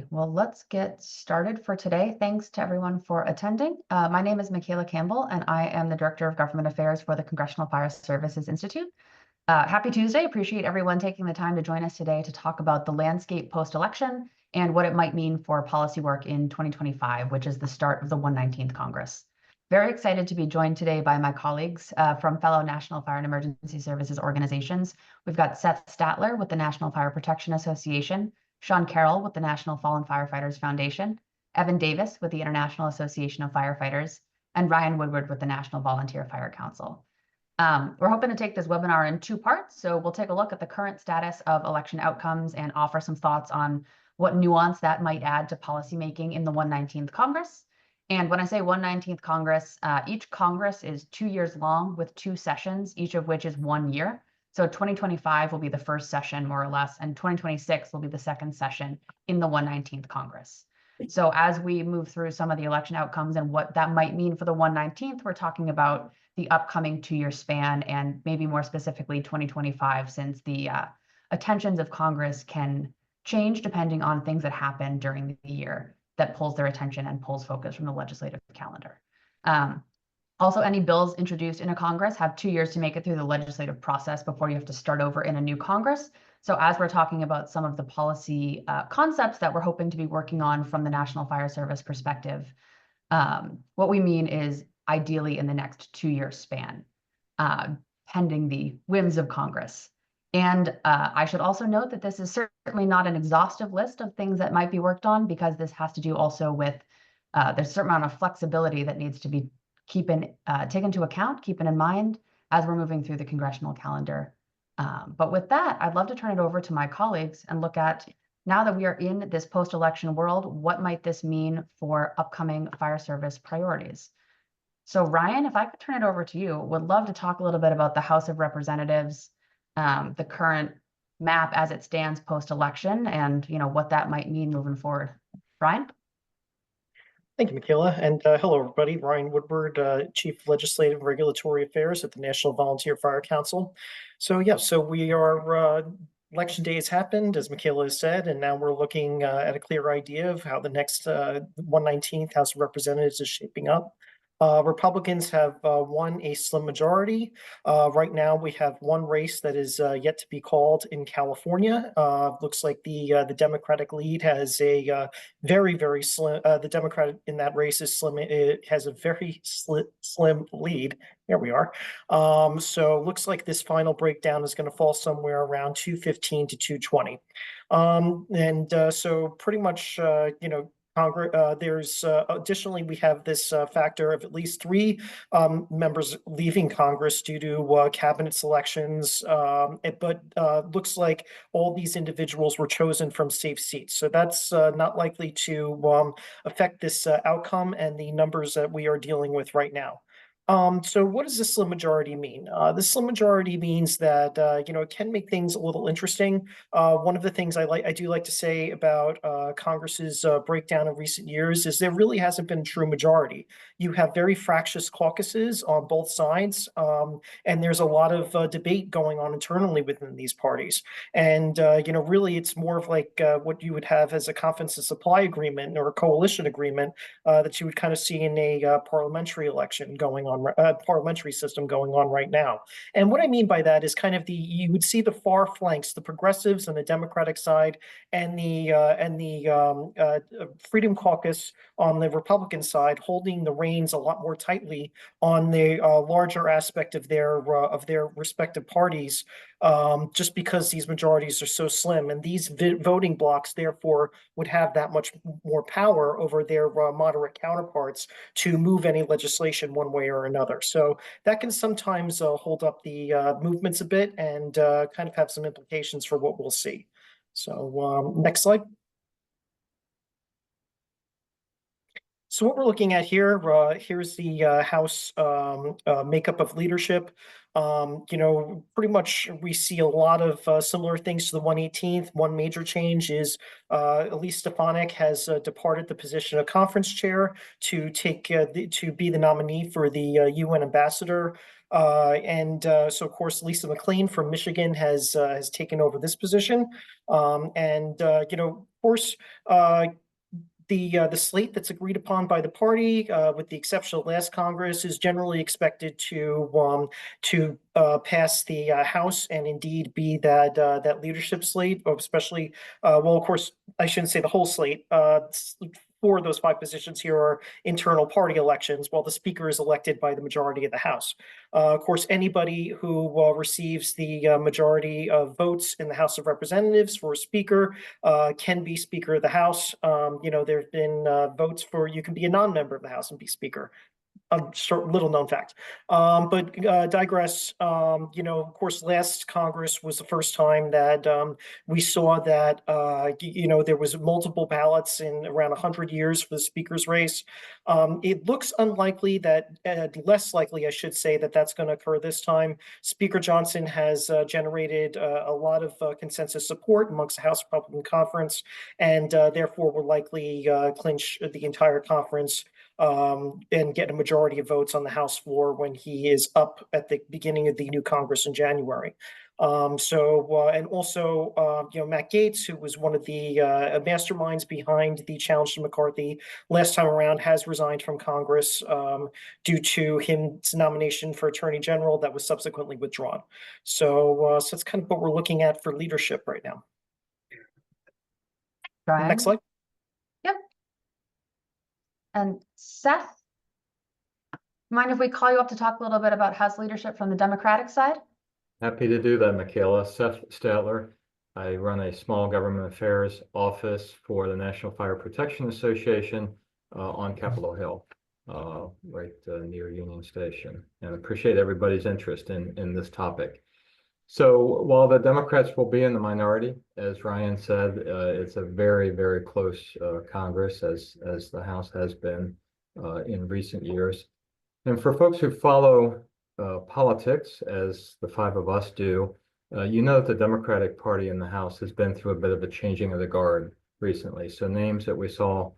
Well, let's get started for today. Thanks to everyone for attending. My name is Michaela Campbell, and I am the Director of Government Affairs for the Congressional Fire Services Institute. Happy Tuesday. Appreciate everyone taking the time to join us today to talk about the landscape post-election and what it might mean for policy work in 2025, which is the start of the 119th Congress. Very excited to be joined today by my colleagues from fellow National Fire and Emergency Services organizations. We've got Seth Statler with the National Fire Protection Association, Sean Carroll with the National Fallen Firefighters Foundation, Evan Davis with the International Association of Firefighters, and Ryan Woodward with the National Volunteer Fire Council. We're hoping to take this webinar in two parts. So we'll take a look at the current status of election outcomes and offer some thoughts on what nuance that might add to policymaking in the 119th Congress. And when I say 119th Congress, each Congress is 2 years long with 2 sessions, each of which is 1 year. So 2025 will be the first session, more or less, and 2026 will be the second session in the 119th Congress. So as we move through some of the election outcomes and what that might mean for the 119th, we're talking about the upcoming 2-year span and maybe more specifically 2025, since the attentions of Congress can change depending on things that happen during the year that pulls their attention and pulls focus from the legislative calendar. Also, any bills introduced in a Congress have 2 years to make it through the legislative process before you have to start over in a new Congress. So as we're talking about some of the policy concepts that we're hoping to be working on from the National Fire Service perspective, what we mean is ideally in the next 2-year span, pending the whims of Congress. And I should also note that this is certainly not an exhaustive list of things that might be worked on, because this has to do also with there's a certain amount of flexibility that needs to be taken into account, keeping in mind as we're moving through the congressional calendar. But with that, I'd love to turn it over to my colleagues and look at, now that we are in this post-election world, what might this mean for upcoming fire service priorities? So Ryan, if I could turn it over to you, would love to talk a little bit about the House of Representatives, the current map as it stands post-election, and what that might mean moving forward. Ryan? Thank you, Michaela. And hello, everybody. Ryan Woodward, Chief Legislative and Regulatory Affairs at the National Volunteer Fire Council. So we are, election day has happened, as Michaela has said, and now we're looking at a clear idea of how the next 119th House of Representatives is shaping up. Republicans have won a slim majority. Right now, we have one race that is yet to be called in California. Looks like the Democratic lead has a very, very slim. The Democrat in that race is slim. It has a very slim lead. There we are. So looks like this final breakdown is going to fall somewhere around 215 to 220. So pretty much, there's additionally, we have this factor of at least 3 members leaving Congress due to cabinet selections, but looks like all these individuals were chosen from safe seats. So that's not likely to affect this outcome and the numbers that we are dealing with right now. So what does the slim majority mean? The slim majority means that, it can make things a little interesting. One of the things I do like to say about Congress's breakdown in recent years is there really hasn't been a true majority. You have very fractious caucuses on both sides, and there's a lot of debate going on internally within these parties. And, really it's more of like what you would have as a confidence and supply agreement or a coalition agreement that you would kind of see in a parliamentary election going on. Parliamentary system going on right now. And what I mean by that is kind of you would see the far flanks, the progressives on the Democratic side, and the Freedom Caucus on the Republican side, holding the reins a lot more tightly on the larger aspect of their respective parties, just because these majorities are so slim, and these voting blocks therefore would have that much more power over their moderate counterparts to move any legislation one way or another. So that can sometimes hold up the movements a bit and kind of have some implications for what we'll see. So next slide. So what we're looking at here, here's the House makeup of leadership. Pretty much we see a lot of similar things to the 118th. One major change is Elise Stefanik has departed the position of conference chair to to be the nominee for the UN ambassador. So of course Lisa McLean from Michigan has taken over this position. Of course, the slate that's agreed upon by the party, with the exception of last Congress, is generally expected to pass the House and indeed be that leadership slate, especially of course I shouldn't say the whole slate. Four of those five positions here are internal party elections, while the Speaker is elected by the majority of the House. Of course, anybody who receives the majority of votes in the House of Representatives for Speaker can be Speaker of the House. There have been votes for you can be a non-member of the House and be Speaker. A short, little known fact. But digress. Of course, last Congress was the first time that we saw that there was multiple ballots in around 100 years for the Speaker's race. It looks unlikely that, less likely, I should say, that that's going to occur this time. Speaker Johnson has generated a lot of consensus support amongst the House Republican Conference, and therefore will likely clinch the entire conference and get a majority of votes on the House floor when he is up at the beginning of the new Congress in January. And also, Matt Gaetz, who was one of the masterminds behind the challenge to McCarthy last time around, has resigned from Congress due to his nomination for Attorney General that was subsequently withdrawn. So that's kind of what we're looking at for leadership right now. Brian? Next slide. Yep. And Seth, mind if we call you up to talk a little bit about House leadership from the Democratic side? Happy to do that, Michaela. Seth Statler. I run a small government affairs office for the National Fire Protection Association on Capitol Hill, right near Union Station. And appreciate everybody's interest in this topic. So while the Democrats will be in the minority, as Ryan said, it's a very, very close Congress, as the House has been in recent years. And for folks who follow politics, as the five of us do, you know that the Democratic Party in the House has been through a bit of a changing of the guard recently. So names that we saw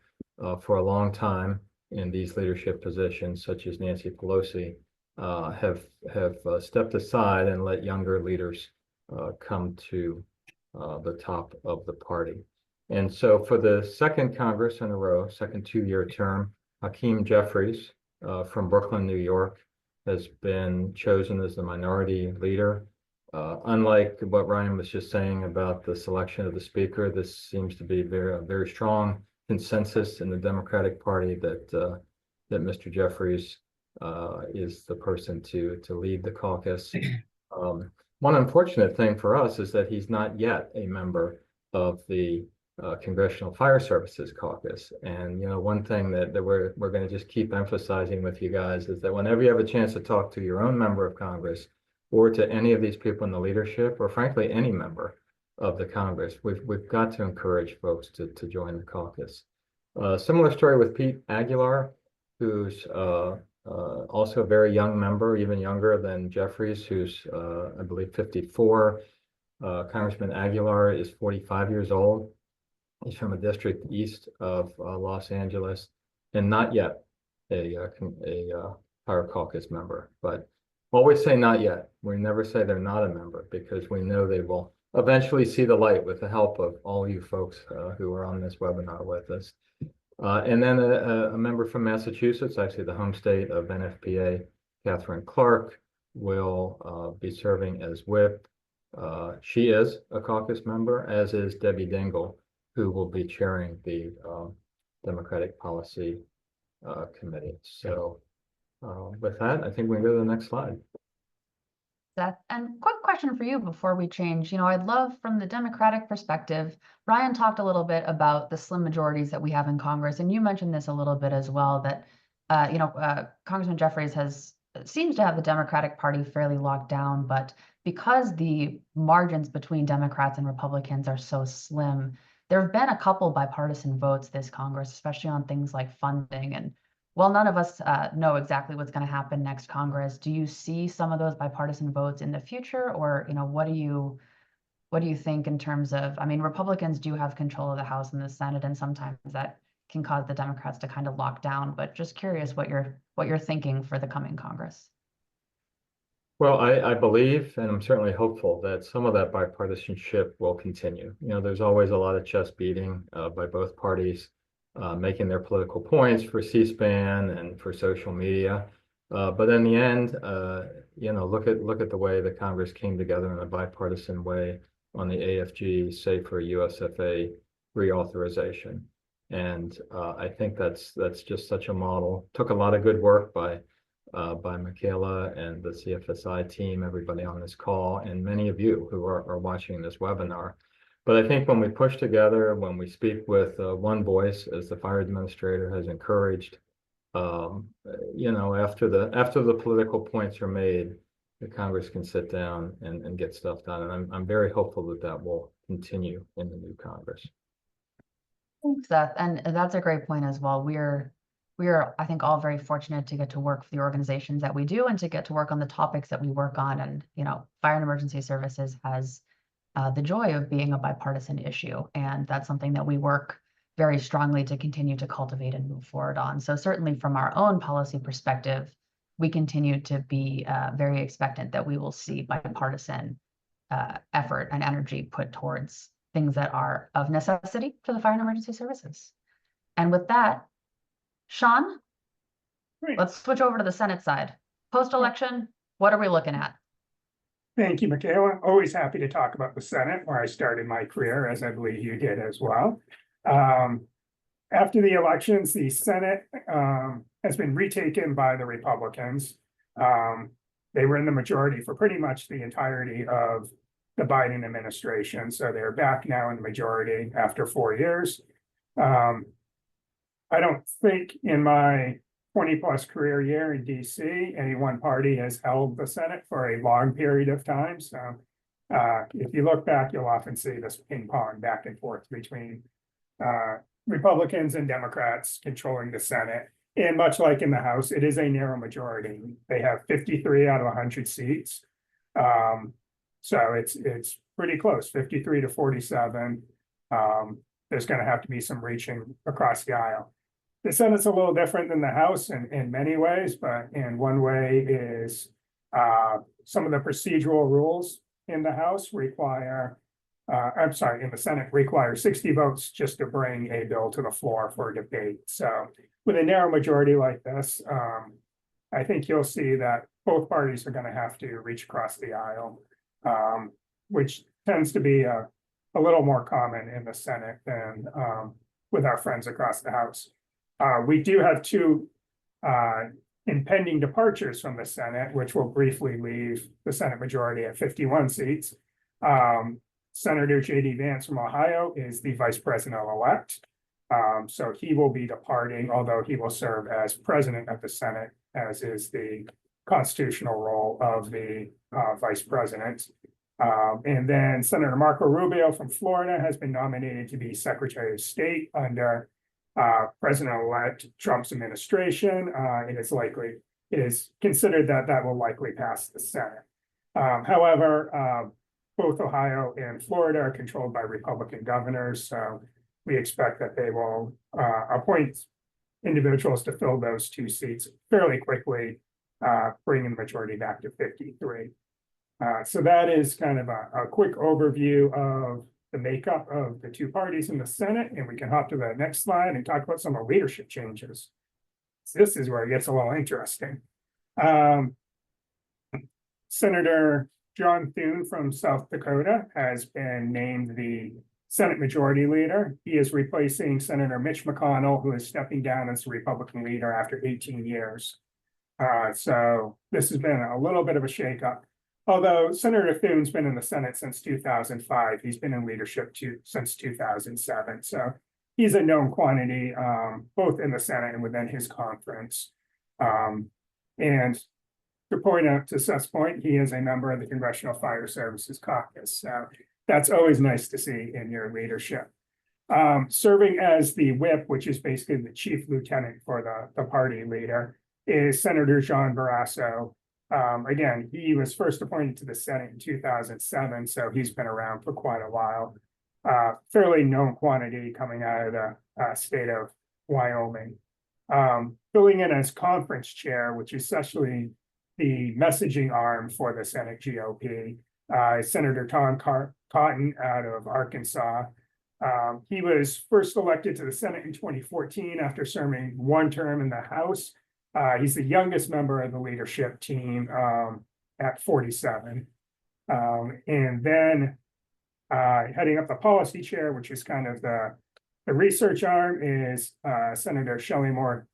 for a long time in these leadership positions, such as Nancy Pelosi, have stepped aside and let younger leaders come to the top of the party. And so for the second Congress in a row, second two-year term, Hakeem Jeffries from Brooklyn, New York, has been chosen as the minority leader. Unlike what Ryan was just saying about the selection of the Speaker, this seems to be a very strong consensus in the Democratic Party that Mr. Jeffries is the person to lead the caucus. One unfortunate thing for us is that he's not yet a member of the Congressional Fire Services Caucus. And one thing that we're going to just keep emphasizing with you guys is that whenever you have a chance to talk to your own member of Congress or to any of these people in the leadership, or frankly any member of the Congress, we've got to encourage folks to join the caucus. Similar story with Pete Aguilar, who's also a very young member, even younger than Jeffries, who's I believe 54. Congressman Aguilar is 45 years old. He's from a district east of Los Angeles, and not yet a Fire Caucus member. But always say not yet. We never say they're not a member, because we know they will eventually see the light with the help of all you folks who are on this webinar with us. And then a member from Massachusetts, actually the home state of NFPA, Catherine Clark, will be serving as whip. She is a caucus member, as is Debbie Dingell, who will be chairing the Democratic Policy Committee. So with that, I think we can go to the next slide. Seth, and quick question for you before we change. I'd love, from the Democratic perspective, Ryan talked a little bit about the slim majorities that we have in Congress, and you mentioned this a little bit as well, that Congressman Jeffries seems to have the Democratic Party fairly locked down, but because the margins between Democrats and Republicans are so slim, there have been a couple bipartisan votes this Congress, especially on things like funding. And while none of us know exactly what's going to happen next Congress, do you see some of those bipartisan votes in the future, or what do you think in terms of? I mean, Republicans do have control of the House and the Senate, and sometimes that can cause the Democrats to kind of lock down. But just curious what you're thinking for the coming Congress. Well, I believe, and I'm certainly hopeful, that some of that bipartisanship will continue. There's always a lot of chest beating by both parties, making their political points for C-SPAN and for social media. But in the end, look at the way the Congress came together in a bipartisan way on the AFG, SAFER, USFA reauthorization. And I think that's just such a model. Took a lot of good work by Michaela and the CFSI team, everybody on this call, and many of you who are watching this webinar. But I think when we push together, when we speak with one voice, as the fire administrator has encouraged, after the political points are made, the Congress can sit down and get stuff done. And I'm very hopeful that will continue in the new Congress. Thanks, Seth. And that's a great point as well. We are, I think, all very fortunate to get to work for the organizations that we do and to get to work on the topics that we work on. And, Fire and Emergency Services has the joy of being a bipartisan issue. And that's something that we work very strongly to continue to cultivate and move forward on. So certainly from our own policy perspective, we continue to be very expectant that we will see bipartisan effort and energy put towards things that are of necessity for the Fire and Emergency Services. And with that, Sean, Great. Let's switch over to the Senate side. Post-election, what are we looking at? Thank you, Michaela. Always happy to talk about the Senate, where I started my career, as I believe you did as well. After the elections, the Senate has been retaken by the Republicans. They were in the majority for pretty much the entirety of the Biden administration. So they're back now in the majority after 4 years. I don't think in my 20-plus career year in DC, any one party has held the Senate for a long period of time. So if you look back, you'll often see this ping pong back and forth between Republicans and Democrats controlling the Senate. And much like in the House, it is a narrow majority. They have 53 out of 100 seats. So it's pretty close, 53 to 47. There's going to have to be some reaching across the aisle. The Senate's a little different than the House in many ways, but in one way is some of the procedural rules in the House require, in the Senate require 60 votes just to bring a bill to the floor for a debate. So with a narrow majority like this, I think you'll see that both parties are going to have to reach across the aisle, which tends to be a little more common in the Senate than with our friends across the House. We do have two impending departures from the Senate, which will briefly leave the Senate majority at 51 seats. Senator J.D. Vance from Ohio is the vice president-elect. So he will be departing, although he will serve as president of the Senate, as is the constitutional role of the vice president. And then Senator Marco Rubio from Florida has been nominated to be Secretary of State under President-elect Trump's administration. It is considered that will likely pass the Senate. However, both Ohio and Florida are controlled by Republican governors, so we expect that they will appoint individuals to fill those two seats fairly quickly, bringing the majority back to 53. So that is kind of a quick overview of the makeup of the two parties in the Senate, and we can hop to the next slide and talk about some of the leadership changes. So this is where it gets a little interesting. Senator John Thune from South Dakota has been named the Senate Majority Leader. He is replacing Senator Mitch McConnell, who is stepping down as the Republican leader after 18 years. So this has been a little bit of a shakeup. Although Senator Thune's been in the Senate since 2005, he's been in leadership since 2007. So he's a known quantity, both in the Senate and within his conference. And to point out to Seth's point, he is a member of the Congressional Fire Services Caucus. So that's always nice to see in your leadership. Serving as the whip, which is basically the chief lieutenant for the party leader, is Senator John Barrasso. Again, he was first appointed to the Senate in 2007, so he's been around for quite a while. Fairly known quantity coming out of the state of Wyoming. Filling in as conference chair, which is essentially the messaging arm for the Senate GOP, Senator Tom Cotton out of Arkansas. He was first elected to the Senate in 2014 after serving one term in the House. He's the youngest member of the leadership team at 47. And then heading up the policy chair, which is kind of the research arm, is Senator Shelley Moore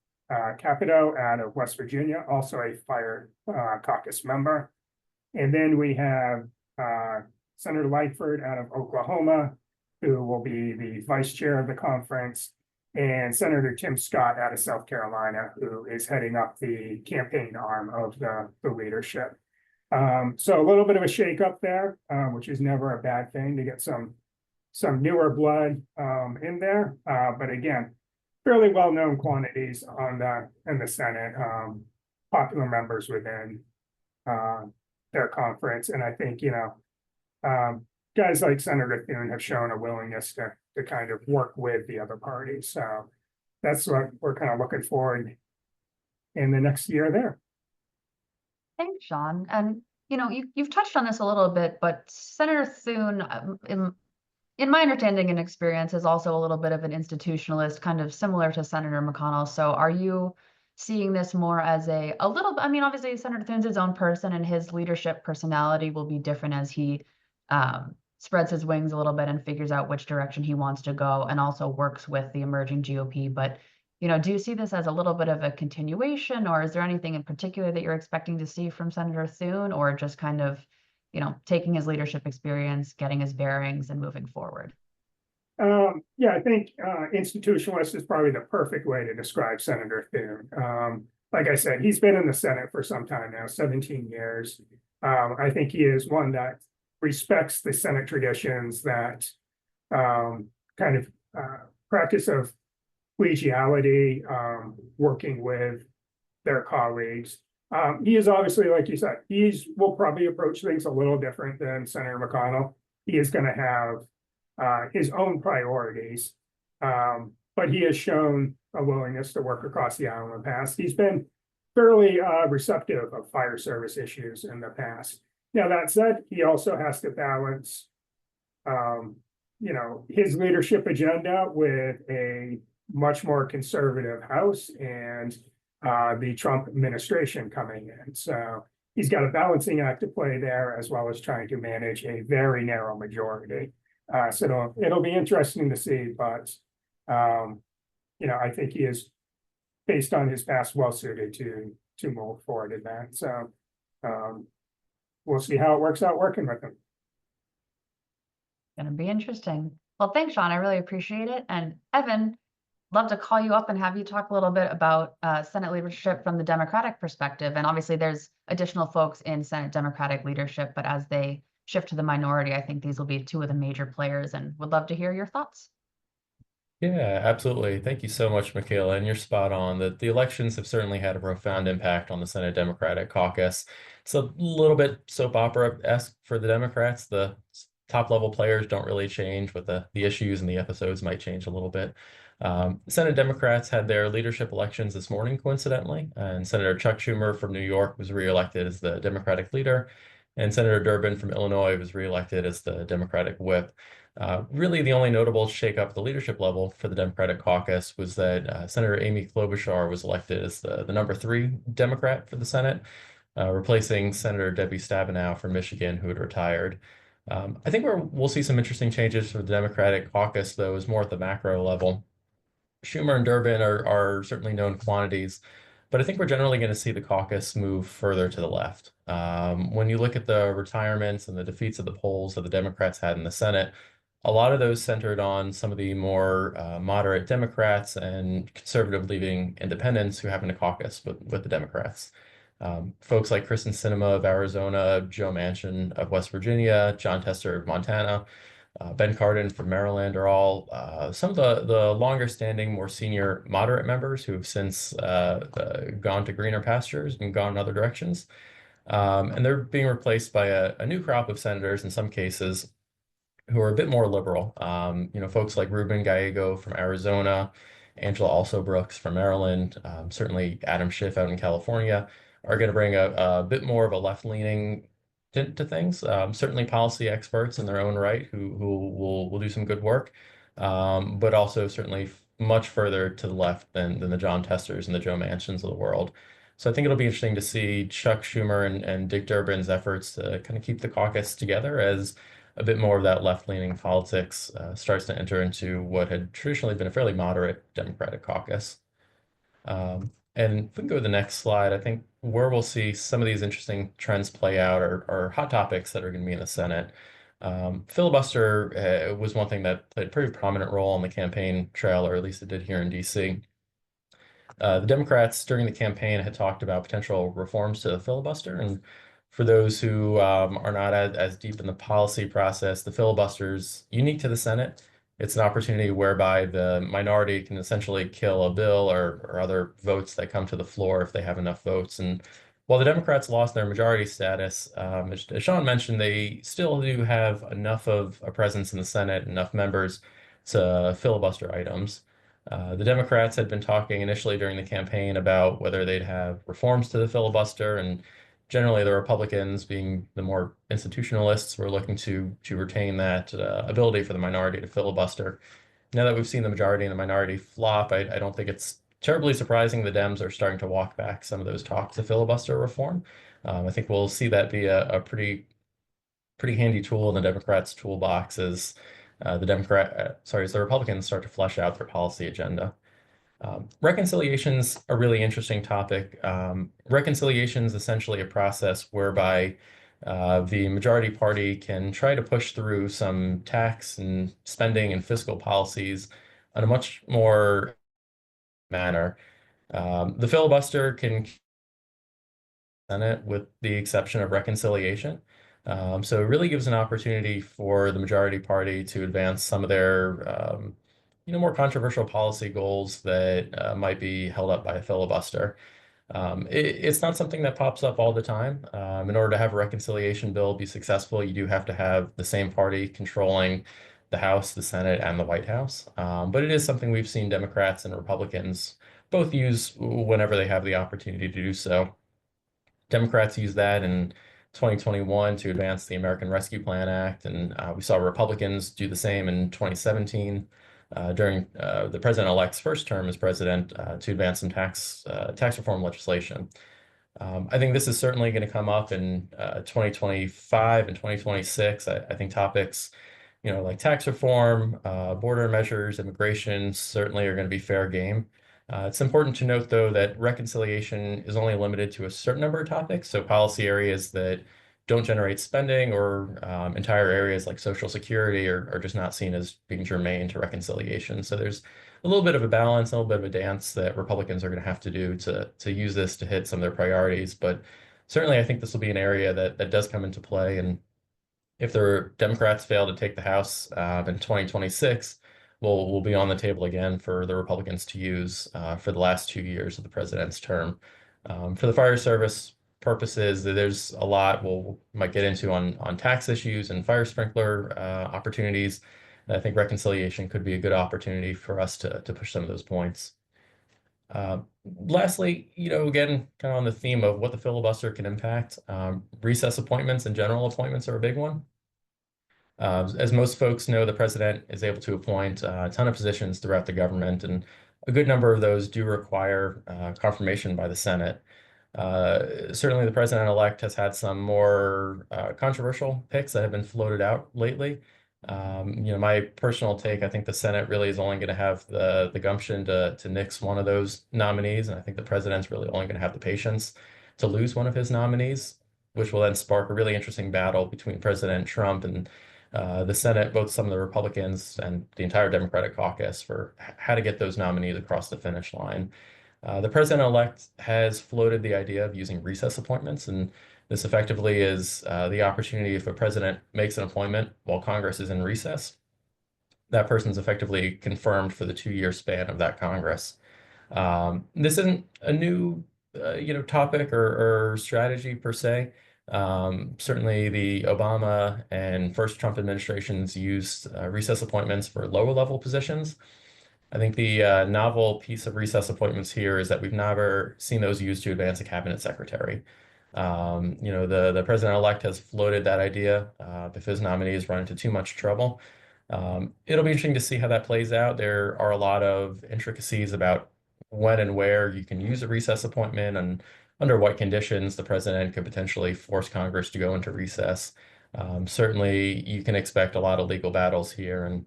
Capito out of West Virginia, also a Fire Caucus member. And then we have Senator Lightford out of Oklahoma, who will be the vice chair of the conference, and Senator Tim Scott out of South Carolina, who is heading up the campaign arm of the leadership. So a little bit of a shakeup there, which is never a bad thing to get some newer blood in there. But again, fairly well-known quantities in the Senate, popular members within their conference. And I think, guys like Senator Thune have shown a willingness to kind of work with the other parties. So that's what we're kind of looking forward in the next year there. Thanks, Sean. And, you've touched on this a little bit, but Senator Thune, in my understanding and experience, is also a little bit of an institutionalist, kind of similar to Senator McConnell. So are you seeing this more as a little, obviously Senator Thune's his own person and his leadership personality will be different as he spreads his wings a little bit and figures out which direction he wants to go and also works with the emerging GOP. But, do you see this as a little bit of a continuation, or is there anything in particular that you're expecting to see from Senator Thune, or just kind of, taking his leadership experience, getting his bearings and moving forward? Yeah, I think institutionalist is probably the perfect way to describe Senator Thune. Like I said, he's been in the Senate for some time now, 17 years. I think he is one that respects the Senate traditions, that kind of practice of collegiality, working with their colleagues. He is obviously, like you said, will probably approach things a little different than Senator McConnell. He is going to have his own priorities, but he has shown a willingness to work across the aisle in the past. He's been fairly receptive of fire service issues in the past. Now, that said, he also has to balance, his leadership agenda with a much more conservative House and the Trump administration coming in. So he's got a balancing act to play there, as well as trying to manage a very narrow majority. So it'll be interesting to see, but I think he is, based on his past, well suited to move forward in that. So we'll see how it works out working with him. Going to be interesting. Well, thanks, Sean. I really appreciate it. And Evan, love to call you up and have you talk a little bit about Senate leadership from the Democratic perspective. And obviously there's additional folks in Senate Democratic leadership, but as they shift to the minority, I think these will be two of the major players, and would love to hear your thoughts. Yeah, absolutely. Thank you so much, Michaela. And you're spot on that the elections have certainly had a profound impact on the Senate Democratic Caucus. It's a little bit soap opera-esque for the Democrats. The top level players don't really change, but the issues and the episodes might change a little bit. Senate Democrats had their leadership elections this morning, coincidentally, and Senator Chuck Schumer from New York was reelected as the Democratic leader, and Senator Durbin from Illinois was reelected as the Democratic whip. Really, the only notable shakeup at the leadership level for the Democratic caucus was that Senator Amy Klobuchar was elected as the number 3 Democrat for the Senate, replacing Senator Debbie Stabenow from Michigan, who had retired. I think we'll see some interesting changes for the Democratic caucus, though, is more at the macro level. Schumer and Durbin are certainly known quantities, but I think we're generally going to see the caucus move further to the left. When you look at the retirements and the defeats of the polls that the Democrats had in the Senate, a lot of those centered on some of the more moderate Democrats and conservative-leaning independents who happen to caucus with the Democrats. Folks like Kristen Sinema of Arizona, Joe Manchin of West Virginia, John Tester of Montana, Ben Cardin from Maryland are all some of the longer standing, more senior moderate members who have since gone to greener pastures and gone in other directions. And they're being replaced by a new crop of senators in some cases who are a bit more liberal. Folks like Ruben Gallego from Arizona, Angela Also Brooks from Maryland, certainly Adam Schiff out in California are going to bring a bit more of a left-leaning tint to things. Certainly policy experts in their own right who will do some good work, but also certainly much further to the left than the John Testers and the Joe Manchins of the world. So I think it'll be interesting to see Chuck Schumer and Dick Durbin's efforts to kind of keep the caucus together as a bit more of that left-leaning politics starts to enter into what had traditionally been a fairly moderate Democratic caucus. And if we can go to the next slide, I think where we'll see some of these interesting trends play out are hot topics that are going to be in the Senate. Filibuster was one thing that played a pretty prominent role on the campaign trail, or at least it did here in DC. The Democrats during the campaign had talked about potential reforms to the filibuster. And for those who are not as deep in the policy process, the filibuster is unique to the Senate. It's an opportunity whereby the minority can essentially kill a bill or other votes that come to the floor if they have enough votes. And while the Democrats lost their majority status, as Sean mentioned, they still do have enough of a presence in the Senate, enough members to filibuster items. The Democrats had been talking initially during the campaign about whether they'd have reforms to the filibuster, and generally the Republicans, being the more institutionalists, were looking to retain that ability for the minority to filibuster. Now that we've seen the majority and the minority flop, I don't think it's terribly surprising the Dems are starting to walk back some of those talks of filibuster reform. I think we'll see that be a pretty handy tool in the Democrats' toolbox as as the Republicans start to flesh out their policy agenda. Reconciliation's a really interesting topic. Reconciliation is essentially a process whereby the majority party can try to push through some tax and spending and fiscal policies in a much more manner. The filibuster can Senate with the exception of reconciliation. So it really gives an opportunity for the majority party to advance some of their more controversial policy goals that might be held up by a filibuster. It's not something that pops up all the time. In order to have a reconciliation bill be successful, you do have to have the same party controlling the House, the Senate, and the White House. But it is something we've seen Democrats and Republicans both use whenever they have the opportunity to do so. Democrats used that in 2021 to advance the American Rescue Plan Act, and we saw Republicans do the same in 2017 during the president-elect's first term as president to advance some tax reform legislation. I think this is certainly going to come up in 2025 and 2026. I think topics, like tax reform, border measures, immigration certainly are going to be fair game. It's important to note, though, that reconciliation is only limited to a certain number of topics. So policy areas that don't generate spending or entire areas like Social Security are just not seen as being germane to reconciliation. So there's a little bit of a balance, a little bit of a dance that Republicans are going to have to do to use this to hit some of their priorities. But certainly, I think this will be an area that does come into play. And if the Democrats fail to take the House in 2026, will be on the table again for the Republicans to use for the last 2 years of the president's term. For the fire service purposes, there's a lot we might get into on tax issues and fire sprinkler opportunities. And I think reconciliation could be a good opportunity for us to push some of those points. Lastly, again, kind of on the theme of what the filibuster can impact, recess appointments and general appointments are a big one. As most folks know, the president is able to appoint a ton of positions throughout the government, and a good number of those do require confirmation by the Senate. Certainly, the president-elect has had some more controversial picks that have been floated out lately. My personal take, I think the Senate really is only going to have the gumption to nix one of those nominees, and I think the president's really only going to have the patience to lose one of his nominees, which will then spark a really interesting battle between President Trump and the Senate, both some of the Republicans and the entire Democratic caucus, for how to get those nominees across the finish line. The president-elect has floated the idea of using recess appointments, and This effectively is the opportunity if a president makes an appointment while Congress is in recess, that person's effectively confirmed for the 2-year span of that Congress. This isn't a new, topic or strategy per se. Certainly the Obama and first Trump administrations used recess appointments for lower level positions. I think the novel piece of recess appointments here is that we've never seen those used to advance a cabinet secretary. The president-elect has floated that idea if his nominees run into too much trouble. It'll be interesting to see how that plays out. There are a lot of intricacies about when and where you can use a recess appointment and under what conditions the president could potentially force Congress to go into recess. Certainly, you can expect a lot of legal battles here. And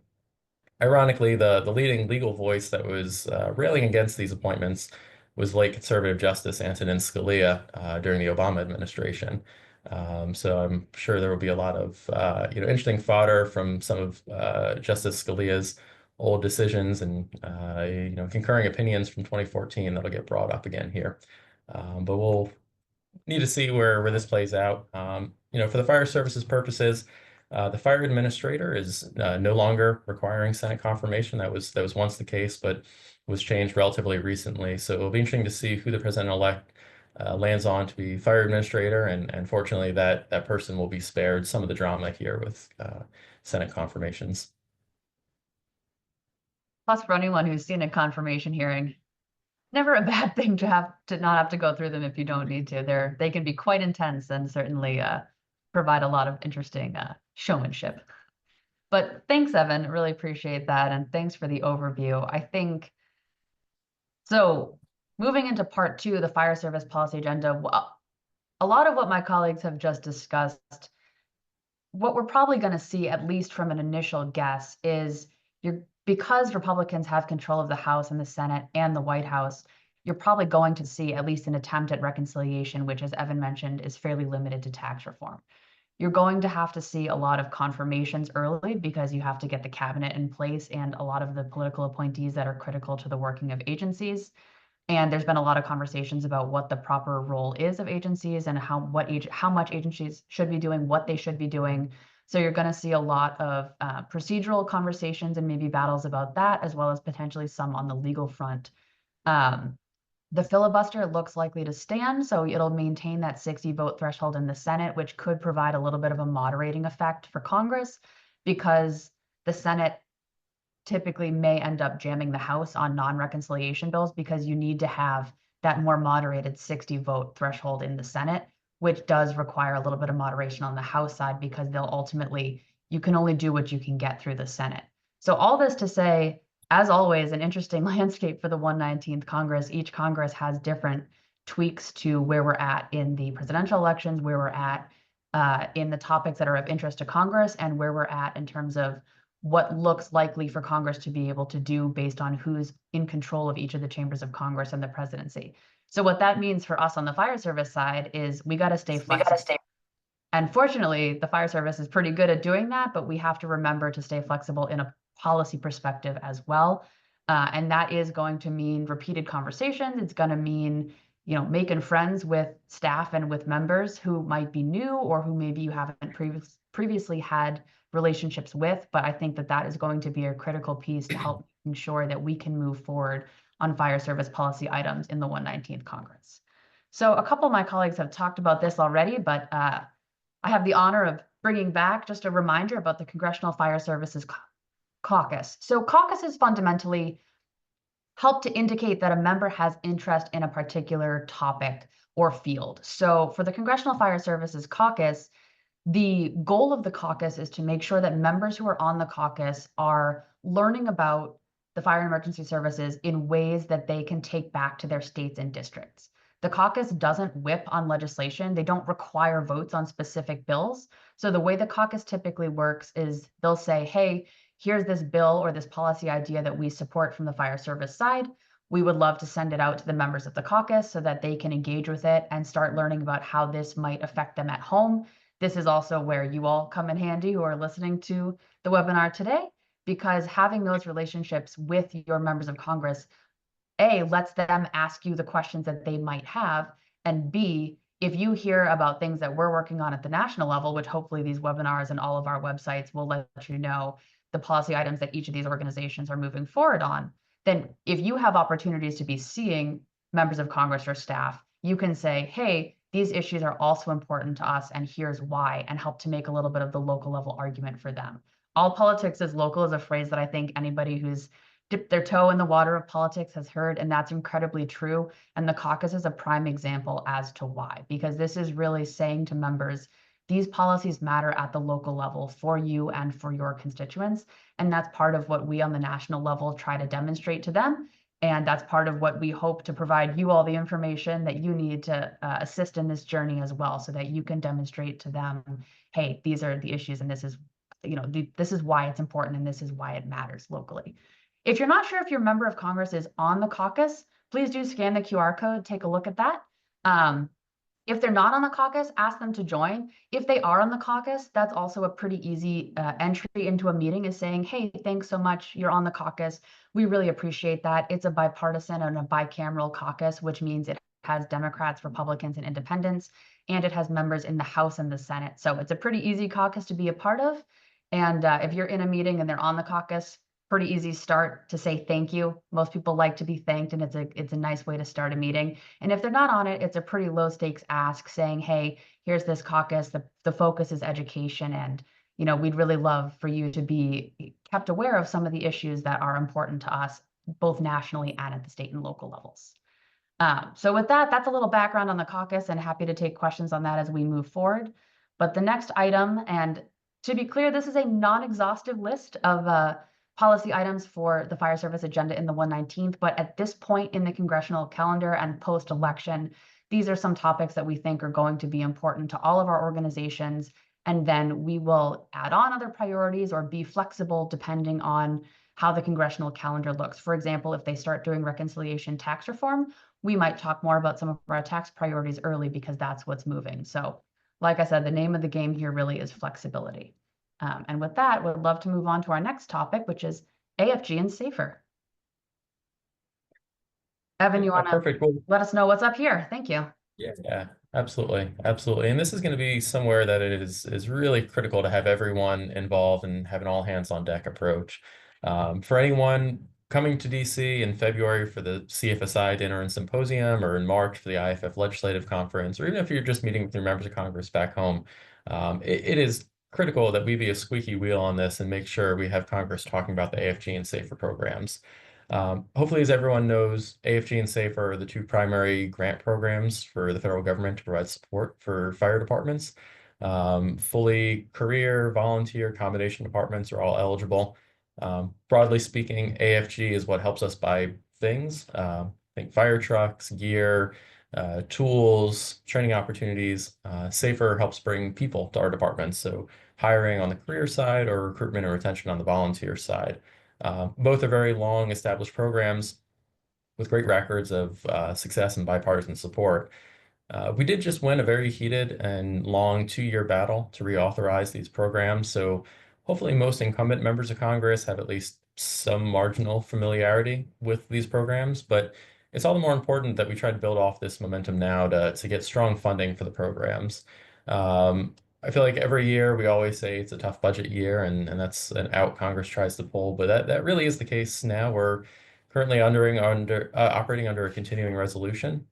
ironically, the leading legal voice that was railing against these appointments was late conservative Justice Antonin Scalia during the Obama administration. So I'm sure there will be a lot of interesting fodder from some of Justice Scalia's old decisions and concurring opinions from 2014 that'll get brought up again here. But we'll need to see where this plays out. For the fire services purposes, the fire administrator is no longer requiring Senate confirmation. That was once the case, but was changed relatively recently. So it'll be interesting to see who the president-elect lands on to be fire administrator, and fortunately that person will be spared some of the drama here with Senate confirmations. Plus, for anyone who's seen a confirmation hearing, never a bad thing to not have to go through them if you don't need to. They can be quite intense and certainly provide a lot of interesting showmanship. But thanks, Evan. Really appreciate that, and thanks for the overview. I think so. Moving into part 2 of the fire service policy agenda, a lot of what my colleagues have just discussed, what we're probably going to see, at least from an initial guess, is because Republicans have control of the House and the Senate and the White House, you're probably going to see at least an attempt at reconciliation, which, as Evan mentioned, is fairly limited to tax reform. You're going to have to see a lot of confirmations early because you have to get the cabinet in place and a lot of the political appointees that are critical to the working of agencies. And there's been a lot of conversations about what the proper role is of agencies and how much agencies should be doing, what they should be doing. So you're going to see a lot of procedural conversations and maybe battles about that, as well as potentially some on the legal front. The filibuster looks likely to stand, so it'll maintain that 60-vote threshold in the Senate, which could provide a little bit of a moderating effect for Congress, because the Senate typically may end up jamming the House on non-reconciliation bills because you need to have that more moderated 60-vote threshold in the Senate, which does require a little bit of moderation on the House side because you can only do what you can get through the Senate. So all this to say, as always, an interesting landscape for the 119th Congress. Each Congress has different tweaks to where we're at in the presidential elections, where we're at in the topics that are of interest to Congress, and where we're at in terms of what looks likely for Congress to be able to do based on who's in control of each of the chambers of Congress and the presidency. So what that means for us on the fire service side is we got to stay flexible. And fortunately, the fire service is pretty good at doing that, but we have to remember to stay flexible in a policy perspective as well. And that is going to mean repeated conversations. It's going to mean, making friends with staff and with members who might be new or who maybe you haven't previously had relationships with. But I think that is going to be a critical piece to help ensure that we can move forward on fire service policy items in the 119th Congress. So a couple of my colleagues have talked about this already, but I have the honor of bringing back just a reminder about the Congressional Fire Services Caucus. So caucuses fundamentally help to indicate that a member has interest in a particular topic or field. So for the Congressional Fire Services Caucus, the goal of the caucus is to make sure that members who are on the caucus are learning about the fire and emergency services in ways that they can take back to their states and districts. The caucus doesn't whip on legislation. They don't require votes on specific bills. So the way the caucus typically works is they'll say, hey, here's this bill or this policy idea that we support from the fire service side. We would love to send it out to the members of the caucus so that they can engage with it and start learning about how this might affect them at home. This is also where you all come in handy who are listening to the webinar today, because having those relationships with your members of Congress, A, lets them ask you the questions that they might have, and B, if you hear about things that we're working on at the national level, which hopefully these webinars and all of our websites will let you know the policy items that each of these organizations are moving forward on, then if you have opportunities to be seeing members of Congress or staff, you can say, hey, these issues are also important to us, and here's why, and help to make a little bit of the local level argument for them. All politics is local is a phrase that I think anybody who's dipped their toe in the water of politics has heard, and that's incredibly true. And the caucus is a prime example as to why, because this is really saying to members, these policies matter at the local level for you and for your constituents. And that's part of what we on the national level try to demonstrate to them. And that's part of what we hope to provide you all the information that you need to assist in this journey as well, so that you can demonstrate to them, hey, these are the issues, and this is, this is why it's important, and this is why it matters locally. If you're not sure if your member of Congress is on the caucus, please do scan the QR code, take a look at that. If they're not on the caucus, ask them to join. If they are on the caucus, that's also a pretty easy entry into a meeting, is saying, hey, thanks so much, you're on the caucus. We really appreciate that. It's a bipartisan and a bicameral caucus, which means it has Democrats, Republicans, and independents, and it has members in the House and the Senate. So it's a pretty easy caucus to be a part of. And if you're in a meeting and they're on the caucus, pretty easy start to say thank you. Most people like to be thanked, and it's a nice way to start a meeting. And if they're not on it, it's a pretty low stakes ask, saying, hey, here's this caucus, the focus is education, and we'd really love for you to be kept aware of some of the issues that are important to us, both nationally and at the state and local levels. So with that, that's a little background on the caucus, and happy to take questions on that as we move forward. But the next item, and to be clear, this is a non-exhaustive list of policy items for the fire service agenda in the 119th, but at this point in the congressional calendar and post-election, these are some topics that we think are going to be important to all of our organizations, and then we will add on other priorities or be flexible depending on how the congressional calendar looks. For example, if they start doing reconciliation tax reform, we might talk more about some of our tax priorities early, because that's what's moving. So like I said, the name of the game here really is flexibility. And with that, we'd love to move on to our next topic, which is AFG and SAFER. Evan, you want to Perfect. Well, let us know what's up here? Thank you. yeah, absolutely. Absolutely. And this is going to be somewhere that it is really critical to have everyone involved and have an all hands on deck approach. For anyone coming to DC in February for the CFSI dinner and symposium, or in March for the IFF legislative conference, or even if you're just meeting with your members of Congress back home, it is critical that we be a squeaky wheel on this and make sure we have Congress talking about the AFG and SAFER programs. Hopefully, as everyone knows, AFG and SAFER are the two primary grant programs for the federal government to provide support for fire departments. Fully career, volunteer, combination departments are all eligible. Broadly speaking, AFG is what helps us buy things, think fire trucks, gear, tools, training opportunities. SAFER helps bring people to our departments, so hiring on the career side or recruitment and retention on the volunteer side. Both are very long established programs with great records of success and bipartisan support. We did just win a very heated and long 2-year battle to reauthorize these programs, so hopefully most incumbent members of Congress have at least some marginal familiarity with these programs, but it's all the more important that we try to build off this momentum now to get strong funding for the programs. I feel like every year we always say it's a tough budget year, and that's an out Congress tries to pull, but that really is the case now. We're currently operating under a continuing resolution.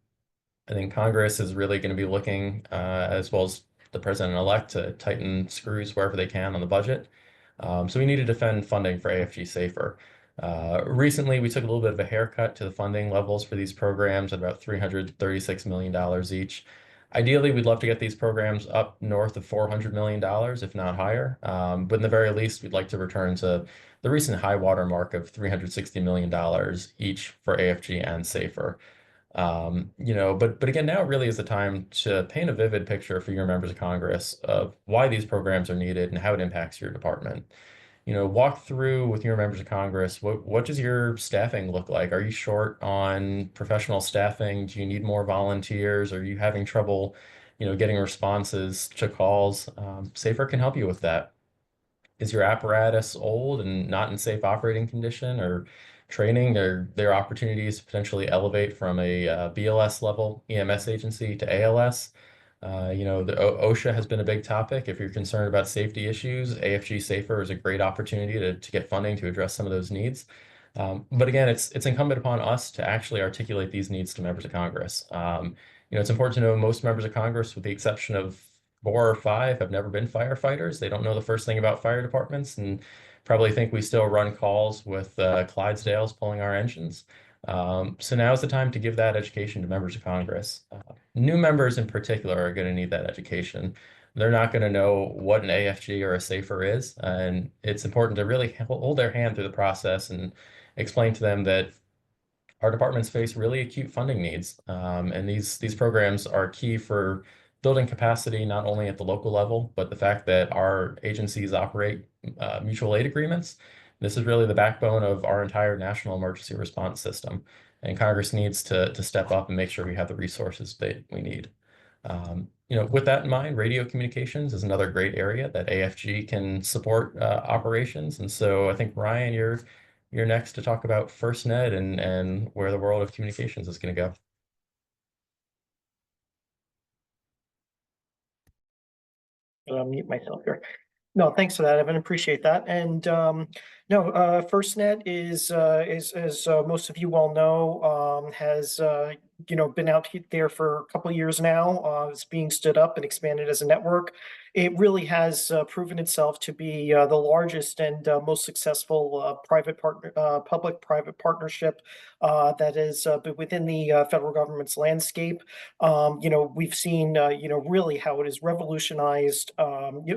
I think Congress is really going to be looking, as well as the president-elect, to tighten screws wherever they can on the budget. So we need to defend funding for AFG SAFER. Recently, we took a little bit of a haircut to the funding levels for these programs at about $336 million each. Ideally, we'd love to get these programs up north of $400 million, if not higher. But in the very least, we'd like to return to the recent high water mark of $360 million each for AFG and SAFER. But again, now really is the time to paint a vivid picture for your members of Congress of why these programs are needed and how it impacts your department. Walk through with your members of Congress, what does your staffing look like? Are you short on professional staffing? Do you need more volunteers? Are you having trouble, getting responses to calls? SAFER can help you with that. Is your apparatus old and not in safe operating condition, or training? There are opportunities to potentially elevate from a BLS level EMS agency to ALS. The OSHA has been a big topic. If you're concerned about safety issues, AFG SAFER is a great opportunity to get funding to address some of those needs. But again, it's incumbent upon us to actually articulate these needs to members of Congress. It's important to know most members of Congress, with the exception of 4 or 5, have never been firefighters. They don't know the first thing about fire departments and probably think we still run calls with Clydesdales pulling our engines. So now is the time to give that education to members of Congress. New members in particular are going to need that education. They're not going to know what an AFG or a SAFER is, and it's important to really hold their hand through the process and explain to them that our departments face really acute funding needs, and these programs are key for building capacity not only at the local level, but the fact that our agencies operate mutual aid agreements. This is really the backbone of our entire national emergency response system, and Congress needs to step up and make sure we have the resources that we need. With that in mind, radio communications is another great area that AFG can support operations, and so I think Ryan, you're next to talk about FirstNet and where the world of communications is going to go. Mute myself here. No, thanks for that, Evan. Appreciate that. And FirstNet is as most of you well know, has been out there for a couple of years now. It's being stood up and expanded as a network. It really has proven itself to be the largest and most successful public-private partnership that is within the federal government's landscape. We've seen really how it has revolutionized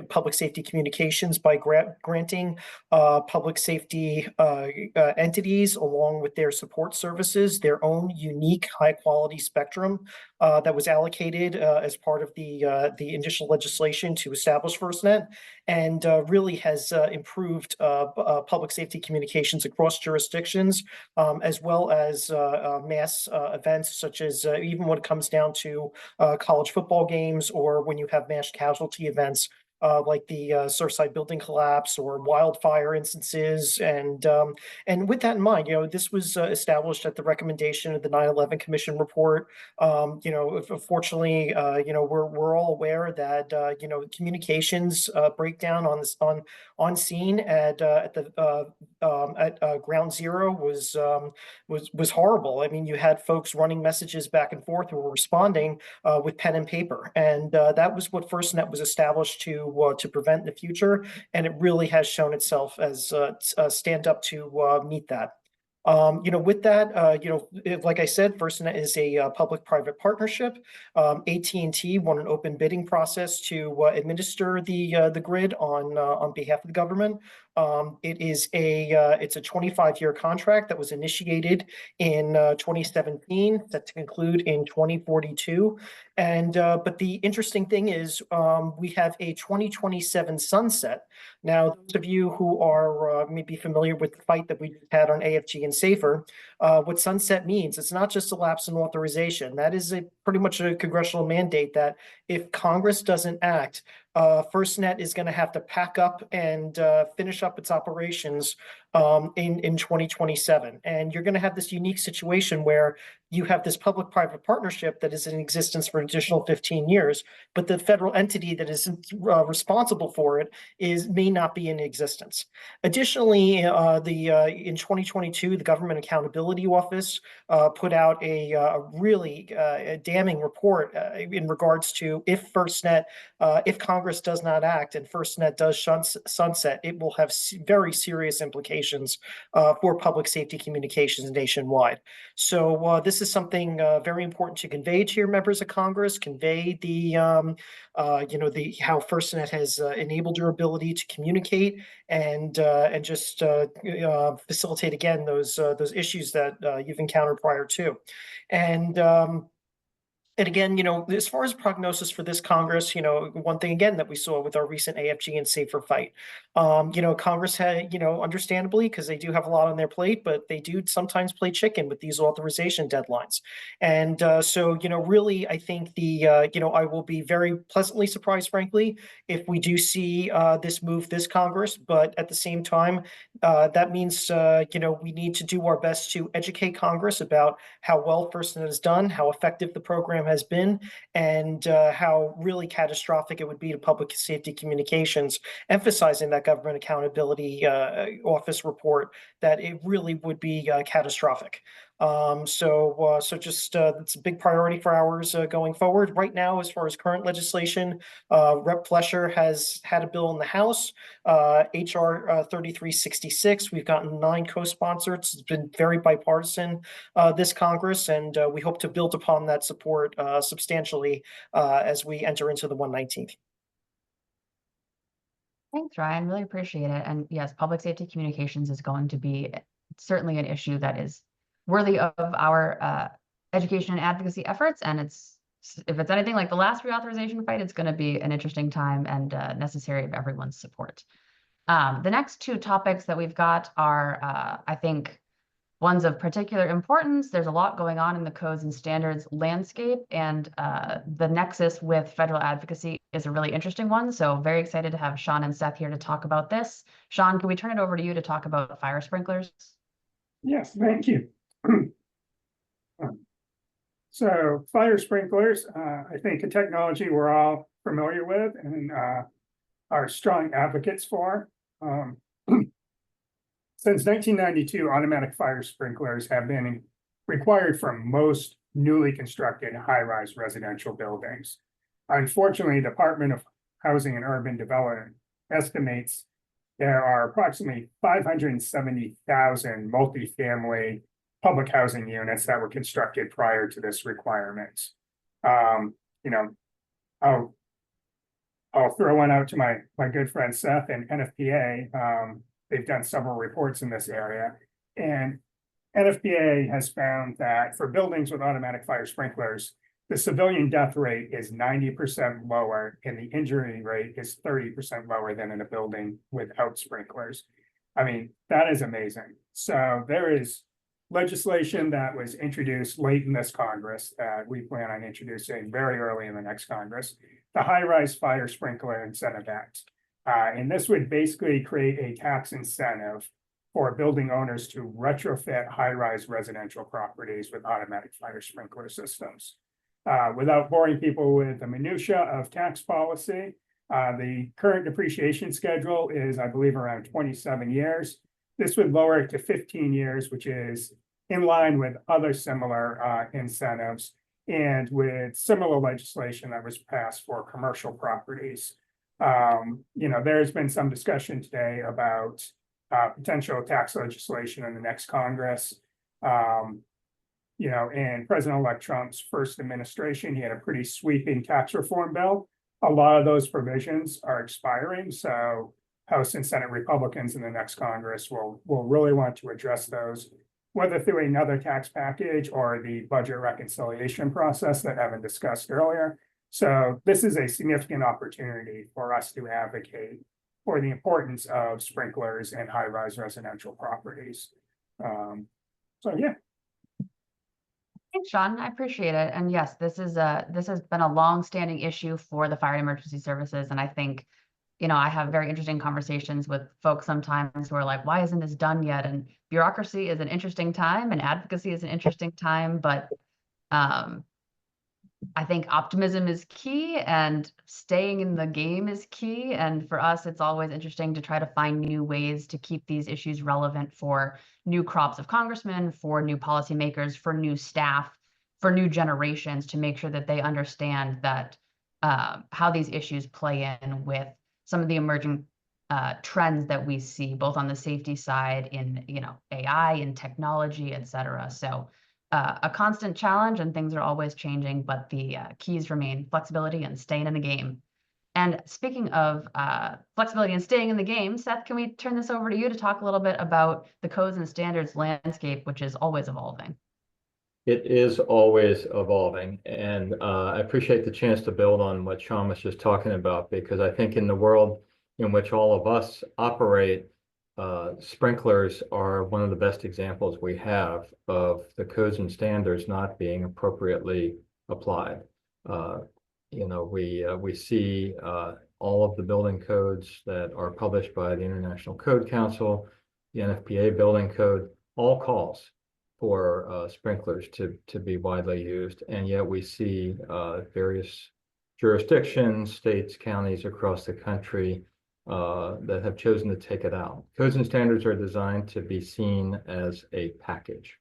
public safety communications by granting public safety entities, along with their support services, their own unique high-quality spectrum that was allocated as part of the initial legislation to establish FirstNet, and really has improved public safety communications across jurisdictions, as well as mass events, such as even when it comes down to college football games, or when you have mass casualty events like the Surfside building collapse or wildfire instances. And with that in mind, this was established at the recommendation of the 9/11 Commission report. Fortunately, we're all aware that communications breakdown on scene at ground zero was horrible. I mean, you had folks running messages back and forth who were responding with pen and paper, and that was what FirstNet was established to prevent in the future, and it really has shown itself as stand up to meet that. With that, like I said, FirstNet is a public-private partnership. AT&T won an open bidding process to administer the grid on behalf of the government. It's a 25-year contract that was initiated in 2017, set to conclude in 2042. And but the interesting thing is, we have a 2027 sunset. Now, those of you who are maybe familiar with the fight that we had on AFG and SAFER, what sunset means, it's not just a lapse in authorization. That is pretty much a congressional mandate that if Congress doesn't act, FirstNet is going to have to pack up and finish up its operations in 2027. And you're going to have this unique situation where you have this public-private partnership that is in existence for an additional 15 years, but the federal entity that is responsible for it may not be in existence. Additionally, in 2022, the Government Accountability Office put out a really damning report in regards to if FirstNet, if Congress does not act and FirstNet does sunset, it will have very serious implications for public safety communications nationwide. So this is something very important to convey to your members of Congress, convey the how FirstNet has enabled your ability to communicate and just facilitate again those issues that you've encountered prior to. And again, as far as prognosis for this Congress, one thing again that we saw with our recent AFG and SAFER fight, Congress had, understandably, because they do have a lot on their plate, but they do sometimes play chicken with these authorization deadlines. And so, really, I think I will be very pleasantly surprised, frankly, if we do see this move this Congress. But at the same time, that means, we need to do our best to educate Congress about how well FirstNet has done, how effective the program has been, and how really catastrophic it would be to public safety communications, emphasizing that government accountability office report, that it really would be catastrophic. So just it's a big priority for ours going forward. Right now, as far as current legislation, Rep. Flesher has had a bill in the House, HR 3366. We've gotten 9 co-sponsors. It's been very bipartisan this Congress, and we hope to build upon that support substantially as we enter into the 119th. Thanks, Ryan. Really appreciate it. And yes, public safety communications is going to be certainly an issue that is worthy of our education and advocacy efforts. And if it's anything like the last reauthorization fight, it's going to be an interesting time and necessary of everyone's support. The next 2 topics that we've got are, I think, ones of particular importance. There's a lot going on in the codes and standards landscape, and the nexus with federal advocacy is a really interesting one. So very excited to have Sean and Seth here to talk about this. Sean, can we turn it over to you to talk about fire sprinklers? Yes, thank you. So fire sprinklers, I think a technology we're all familiar with and are strong advocates for. Since 1992, automatic fire sprinklers have been required for most newly constructed high-rise residential buildings. Unfortunately, the Department of Housing and Urban Development estimates there are approximately 570,000 multifamily public housing units that were constructed prior to this requirement. You know, I'll throw one out to my good friend Seth and NFPA. They've done several reports in this area, and NFPA has found that for buildings with automatic fire sprinklers, the civilian death rate is 90% lower and the injury rate is 30% lower than in a building without sprinklers. I mean, that is amazing. So there is legislation that was introduced late in this Congress that we plan on introducing very early in the next Congress, the High-Rise Fire Sprinkler Incentive Act. And this would basically create a tax incentive for building owners to retrofit high-rise residential properties with automatic fire sprinkler systems. Without boring people with the minutia of tax policy, the current depreciation schedule is, I believe, around 27 years. This would lower it to 15 years, which is in line with other similar incentives and with similar legislation that was passed for commercial properties. You know, there's been some discussion today about potential tax legislation in the next Congress. You know, in President-elect Trump's first administration, he had a pretty sweeping tax reform bill. A lot of those provisions are expiring, so House and Senate Republicans in the next Congress will really want to address those, whether through another tax package or the budget reconciliation process that Evan discussed earlier. So this is a significant opportunity for us to advocate for the importance of sprinklers in high-rise residential properties. So yeah. Thanks, Sean. I appreciate it. And yes, this has been a long-standing issue for the fire and emergency services. And I think, you know, I have very interesting conversations with folks sometimes who are like, why isn't this done yet? And bureaucracy is an interesting time and advocacy is an interesting time, but I think optimism is key and staying in the game is key. And for us, it's always interesting to try to find new ways to keep these issues relevant for new crops of congressmen, for new policymakers, for new staff, for new generations, to make sure that they understand that how these issues play in with some of the emerging trends that we see, both on the safety side in, you know, AI and technology, et cetera. So a constant challenge and things are always changing, but the keys remain flexibility and staying in the game. And speaking of flexibility and staying in the game, Seth, can we turn this over to you to talk a little bit about the codes and standards landscape, which is always evolving? It is always evolving, and I appreciate the chance to build on what Sean was just talking about, because I think in the world in which all of us operate, sprinklers are one of the best examples we have of the codes and standards not being appropriately applied. You know, we see all of the building codes that are published by the International Code Council, the NFPA building code, all calls for sprinklers to be widely used, and yet we see various jurisdictions, states, counties across the country that have chosen to take it out. Codes and standards are designed to be seen as a package,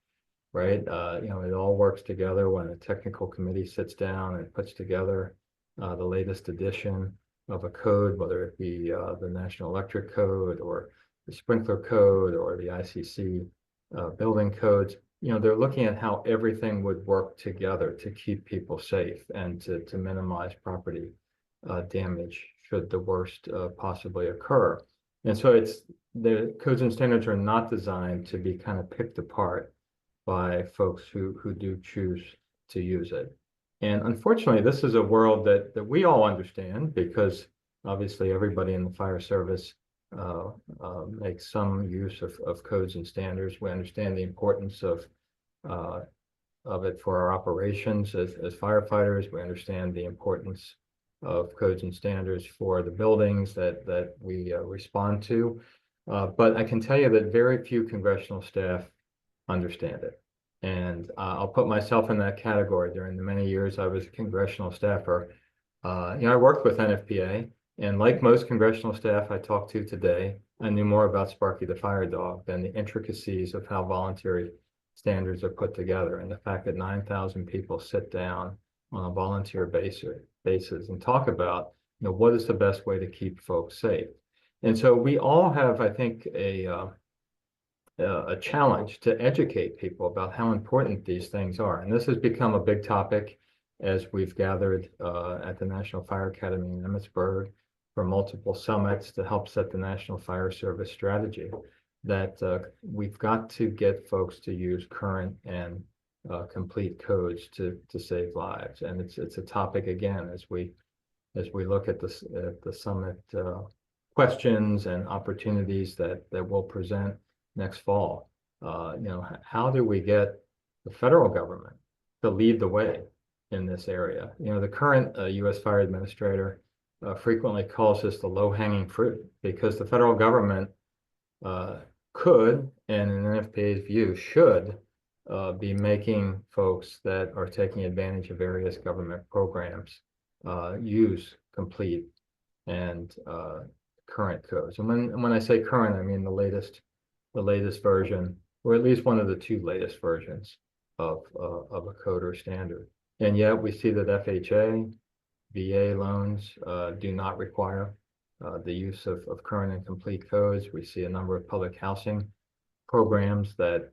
right? It all works together when a technical committee sits down and puts together the latest edition of a code, whether it be the National Electric Code or the Sprinkler Code or the ICC building codes. They're looking at how everything would work together to keep people safe and to minimize property damage should the worst possibly occur. And so the codes and standards are not designed to be kind of picked apart by folks who do choose to use it. And unfortunately, this is a world that we all understand, because obviously everybody in the fire service makes some use of codes and standards. We understand the importance of it for our operations as firefighters. We understand the importance of codes and standards for the buildings that we respond to. But I can tell you that very few congressional staff understand it. And I'll put myself in that category. During the many years I was a congressional staffer, I worked with NFPA, and like most congressional staff I talked to today, I knew more about Sparky the fire dog than the intricacies of how voluntary standards are put together, and the fact that 9,000 people sit down on a volunteer basis and talk about, what is the best way to keep folks safe. And so we all have, I think, a challenge to educate people about how important these things are. And this has become a big topic as we've gathered at the National Fire Academy in Emmitsburg for multiple summits to help set the National Fire Service strategy, that we've got to get folks to use current and complete codes to save lives. And it's a topic, again, as we look at the summit questions and opportunities that we'll present next fall. How do we get the federal government to lead the way in this area? The current U.S. Fire Administrator frequently calls this the low-hanging fruit, because the federal government could, and in NFPA's view, should be making folks that are taking advantage of various government programs use complete and current codes. And when I say current, I mean the latest version, or at least one of the two latest versions of a code or standard. And yet we see that FHA, VA loans do not require the use of current and complete codes. We see a number of public housing programs that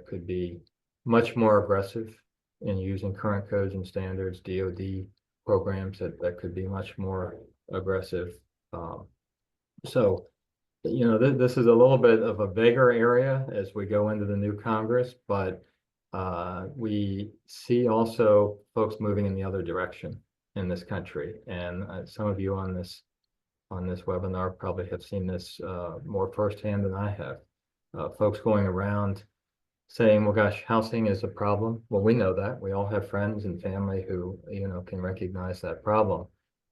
could be much more aggressive in using current codes and standards, DoD programs that could be much more aggressive. So this is a little bit of a bigger area as we go into the new Congress, but we see also folks moving in the other direction in this country. And some of you on this webinar probably have seen this more firsthand than I have. Folks going around saying, well, gosh, housing is a problem. Well, we know that. We all have friends and family who, can recognize that problem.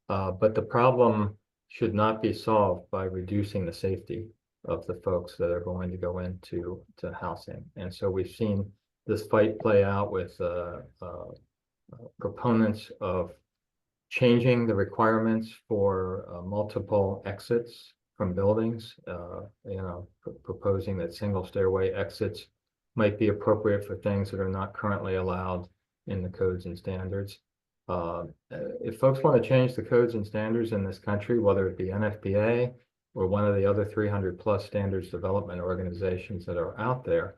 But the problem should not be solved by reducing the safety of the folks that are going to go into housing. And so we've seen this fight play out with proponents of changing the requirements for multiple exits from buildings, proposing that single stairway exits might be appropriate for things that are not currently allowed in the codes and standards. If folks want to change the codes and standards in this country, whether it be NFPA or one of the other 300 plus standards development organizations that are out there,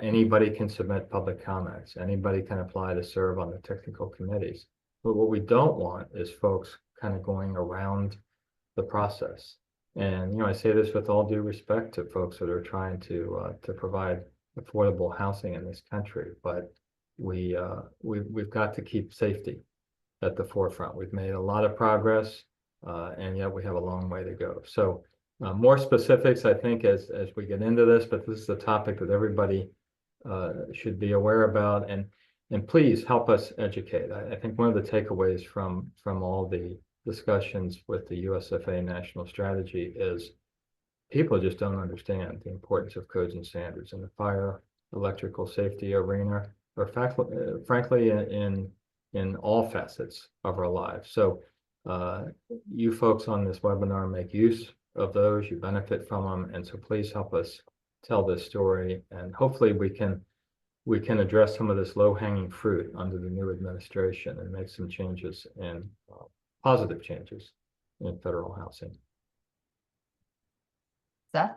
anybody can submit public comments. Anybody can apply to serve on the technical committees. But what we don't want is folks kind of going around the process. And I say this with all due respect to folks that are trying to provide affordable housing in this country, but we've got to keep safety at the forefront. We've made a lot of progress, and yet we have a long way to go. So more specifics, I think, as we get into this, but this is a topic that everybody should be aware about, and please help us educate. I think one of the takeaways from all the discussions with the USFA national strategy is people just don't understand the importance of codes and standards in the fire, electrical safety arena, or frankly, in all facets of our lives. So you folks on this webinar make use of those, you benefit from them, and so please help us tell this story, and hopefully we can address some of this low-hanging fruit under the new administration and make some changes and positive changes in federal housing. Seth,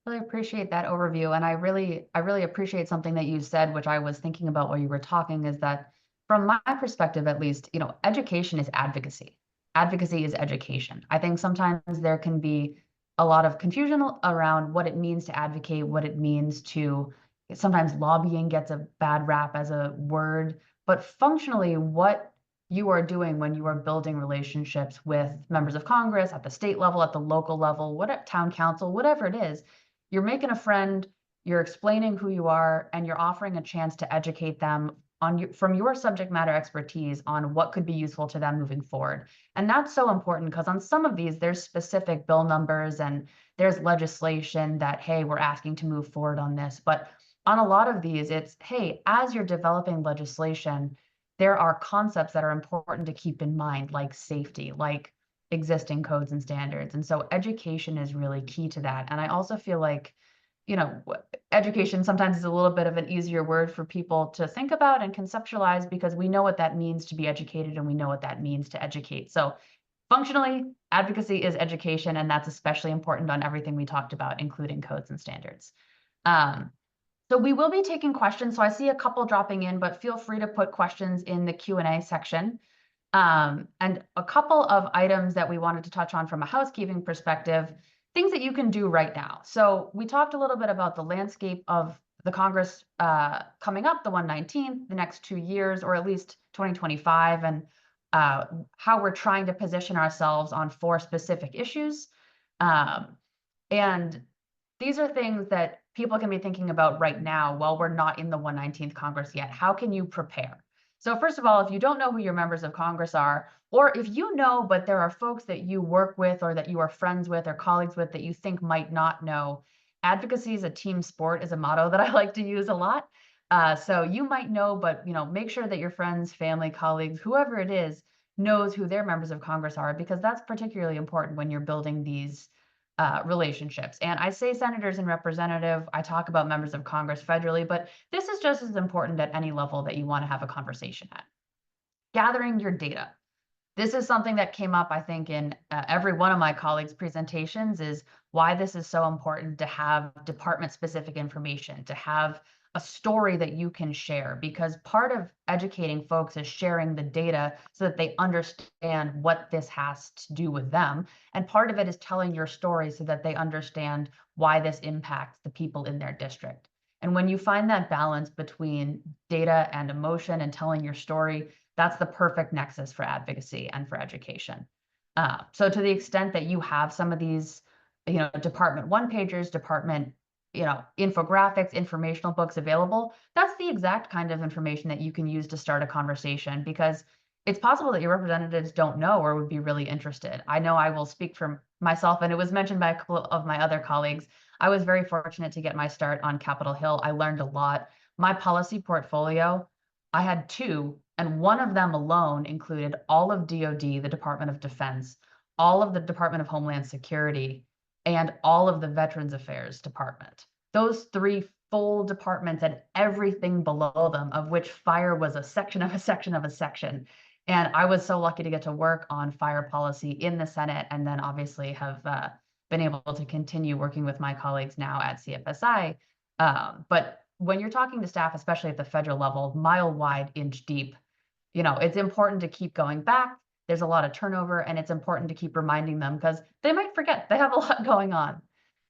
really appreciate that overview, and I really appreciate something that you said, which I was thinking about while you were talking, is that from my perspective, at least, education is advocacy. Advocacy is education. I think sometimes there can be a lot of confusion around what it means to advocate, what it means to, sometimes lobbying gets a bad rap as a word, but functionally what you are doing when you are building relationships with members of Congress at the state level, at the local level, what town council, whatever it is, you're making a friend, you're explaining who you are, and you're offering a chance to educate them from your subject matter expertise on what could be useful to them moving forward. And that's so important because on some of these, there's specific bill numbers and there's legislation that, hey, we're asking to move forward on this. But on a lot of these, it's, hey, as you're developing legislation, there are concepts that are important to keep in mind, like safety, like existing codes and standards. And so education is really key to that. And I also feel like, education sometimes is a little bit of an easier word for people to think about and conceptualize because we know what that means to be educated and we know what that means to educate. So functionally, advocacy is education, and that's especially important on everything we talked about, including codes and standards. So we will be taking questions. So I see a couple dropping in, but feel free to put questions in the Q&A section. And a couple of items that we wanted to touch on from a housekeeping perspective, things that you can do right now. So we talked a little bit about the landscape of the Congress coming up, the 119th, the next 2 years, or at least 2025, and how we're trying to position ourselves on 4 specific issues. And these are things that people can be thinking about right now while we're not in the 119th Congress yet. How can you prepare? So first of all, if you don't know who your members of Congress are, or if you know, but there are folks that you work with or that you are friends with or colleagues with that you think might not know, advocacy is a team sport is a motto that I like to use a lot. So you might know, but make sure that your friends, family, colleagues, whoever it is, knows who their members of Congress are, because that's particularly important when you're building these relationships. And I say senators and representative, I talk about members of Congress federally, but this is just as important at any level that you want to have a conversation at. Gathering your data. This is something that came up, I think, in every one of my colleagues' presentations, is why this is so important to have department-specific information, to have a story that you can share, because part of educating folks is sharing the data so that they understand what this has to do with them. And part of it is telling your story so that they understand why this impacts the people in their district. And when you find that balance between data and emotion and telling your story, that's the perfect nexus for advocacy and for education. So to the extent that you have some of these, department one-pagers, department infographics, informational books available, that's the exact kind of information that you can use to start a conversation, because it's possible that your representatives don't know or would be really interested. I know I will speak for myself, and it was mentioned by a couple of my other colleagues. I was very fortunate to get my start on Capitol Hill. I learned a lot. My policy portfolio, I had 2, and one of them alone included all of DoD, the Department of Defense, all of the Department of Homeland Security, and all of the Veterans Affairs Department. Those 3 full departments and everything below them, of which fire was a section of a section of a section. And I was so lucky to get to work on fire policy in the Senate, and then obviously have been able to continue working with my colleagues now at CFSI. But when you're talking to staff, especially at the federal level, mile wide, inch deep, it's important to keep going back. There's a lot of turnover, and it's important to keep reminding them because they might forget. They have a lot going on.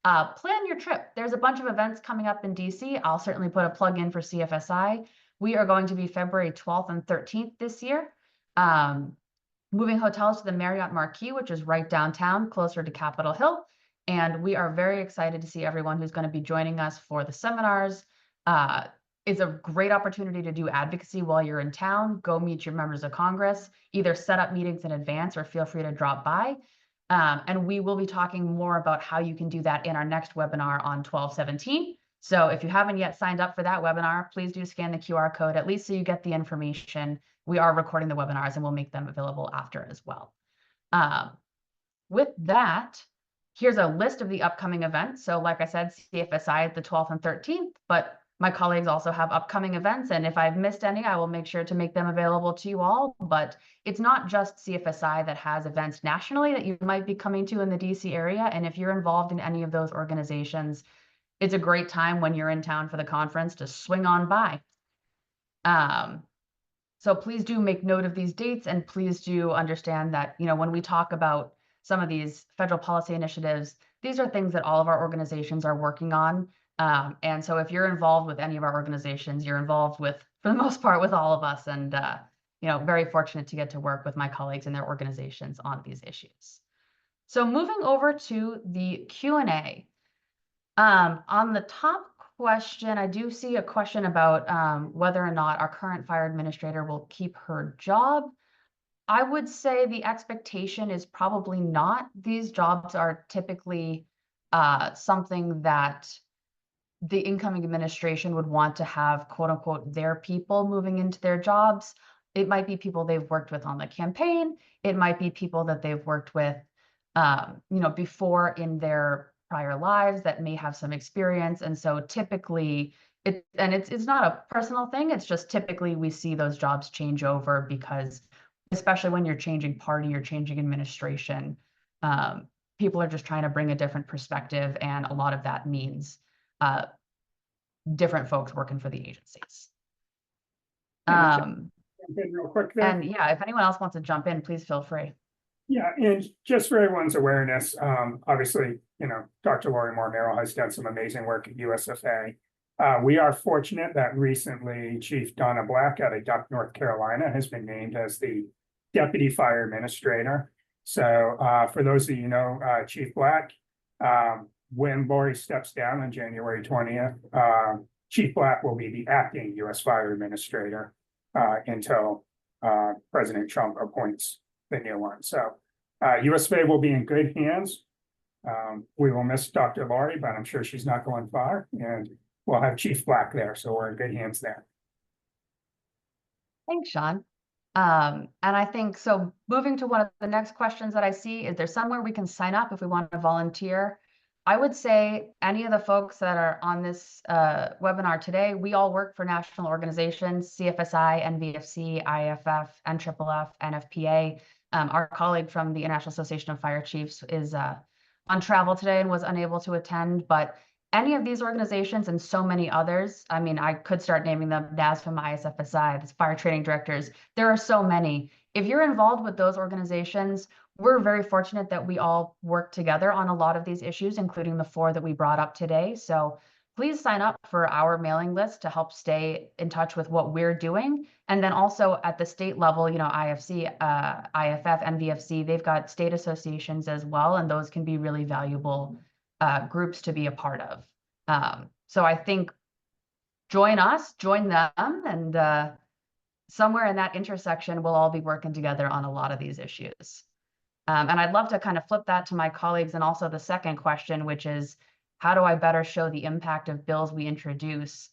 Plan your trip. There's a bunch of events coming up in DC. I'll certainly put a plug in for CFSI. We are going to be February 12th and 13th this year, moving hotels to the Marriott Marquis, which is right downtown, closer to Capitol Hill. And we are very excited to see everyone who's going to be joining us for the seminars. It's a great opportunity to do advocacy while you're in town. Go meet your members of Congress, either set up meetings in advance or feel free to drop by. And we will be talking more about how you can do that in our next webinar on 12/17. So if you haven't yet signed up for that webinar, please do scan the QR code, at least so you get the information. We are recording the webinars and we'll make them available after as well. With that, here's a list of the upcoming events. So like I said, CFSI the 12th and 13th, but my colleagues also have upcoming events. And if I've missed any, I will make sure to make them available to you all. But it's not just CFSI that has events nationally that you might be coming to in the DC area. And if you're involved in any of those organizations, it's a great time when you're in town for the conference to swing on by. So please do make note of these dates, and please do understand that, when we talk about some of these federal policy initiatives, these are things that all of our organizations are working on. And so if you're involved with any of our organizations, you're involved with, for the most part, with all of us, and very fortunate to get to work with my colleagues and their organizations on these issues. So moving over to the Q&A. On the top question, I do see a question about whether or not our current fire administrator will keep her job. I would say the expectation is probably not. These jobs are typically something that the incoming administration would want to have, quote unquote, their people moving into their jobs. It might be people they've worked with on the campaign. It might be people that they've worked with, before in their prior lives that may have some experience. And so typically it's not a personal thing. It's just typically we see those jobs change over because, especially when you're changing party or changing administration, people are just trying to bring a different perspective. And a lot of that means different folks working for the agencies. Jump in real quick there. And yeah, if anyone else wants to jump in, please feel free. Yeah, and just for everyone's awareness, obviously, Dr. Lori Moore-Merrill has done some amazing work at USFA. We are fortunate that recently Chief Donna Black out of Duck, North Carolina has been named as the Deputy Fire Administrator. So for those of you who know Chief Black, when Lori steps down on January 20th, Chief Black will be the acting U.S. Fire Administrator until President Trump appoints the new one. So USFA will be in good hands. We will miss Dr. Lori, but I'm sure she's not going far, and we'll have Chief Black there. So we're in good hands there. Thanks, Sean. And I think, so moving to one of the next questions that I see, is there somewhere we can sign up if we want to volunteer? I would say any of the folks that are on this webinar today, we all work for national organizations, CFSI, NVFC, IFF, NFFF, NFPA. Our colleague from the International Association of Fire Chiefs is on travel today and was unable to attend, but any of these organizations and so many others, I mean, I could start naming them: NASFM, ISFSI, the fire training directors. There are so many. If you're involved with those organizations, we're very fortunate that we all work together on a lot of these issues, including the 4 that we brought up today. So please sign up for our mailing list to help stay in touch with what we're doing. And then also at the state level, IFC, IFF, NVFC, they've got state associations as well, and those can be really valuable groups to be a part of. So I think join us, join them, and somewhere in that intersection, we'll all be working together on a lot of these issues. And I'd love to kind of flip that to my colleagues, and also the second question, which is, how do I better show the impact of bills we introduce,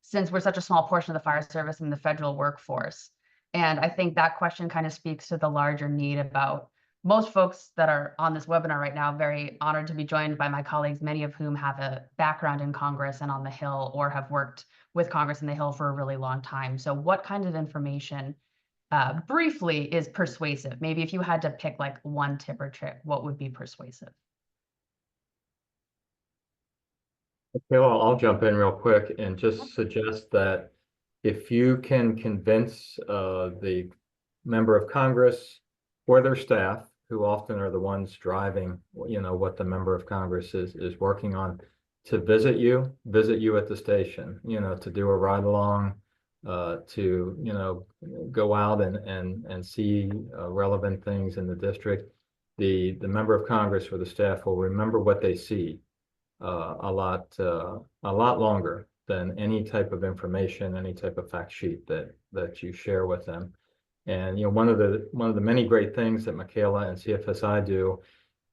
since we're such a small portion of the fire service and the federal workforce? And I think that question kind of speaks to the larger need about most folks that are on this webinar right now. Very honored to be joined by my colleagues, many of whom have a background in Congress and on the Hill, or have worked with Congress and the Hill for a really long time. So what kind of information briefly is persuasive? Maybe if you had to pick like one tip or trick, what would be persuasive? Okay, well, I'll jump in real quick and just suggest that if you can convince the member of Congress or their staff, who often are the ones driving, what the member of Congress is working on, to visit you at the station, to do a ride along, to, go out and see relevant things in the district, the member of Congress or the staff will remember what they see a lot longer than any type of information, any type of fact sheet that you share with them. And one of the many great things that Michaela and CFSI do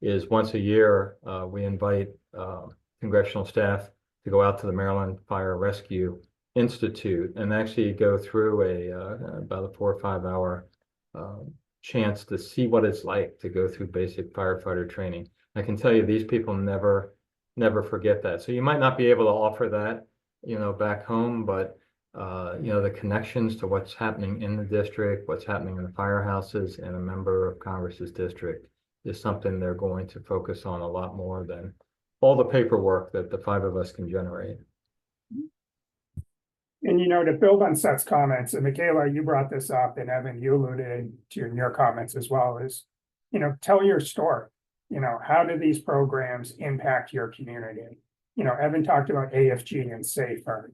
is once a year we invite congressional staff to go out to the Maryland Fire Rescue Institute and actually go through about a 4 or 5 hour chance to see what it's like to go through basic firefighter training. I can tell you these people never forget that. So you might not be able to offer that, back home, but the connections to what's happening in the district, what's happening in the firehouses in a member of Congress's district is something they're going to focus on a lot more than all the paperwork that the 5 of us can generate. And, to build on Seth's comments, and Michaela, you brought this up, and Evan, you alluded to in your comments as well, is, tell your story. How do these programs impact your community? Evan talked about AFG and SAFER.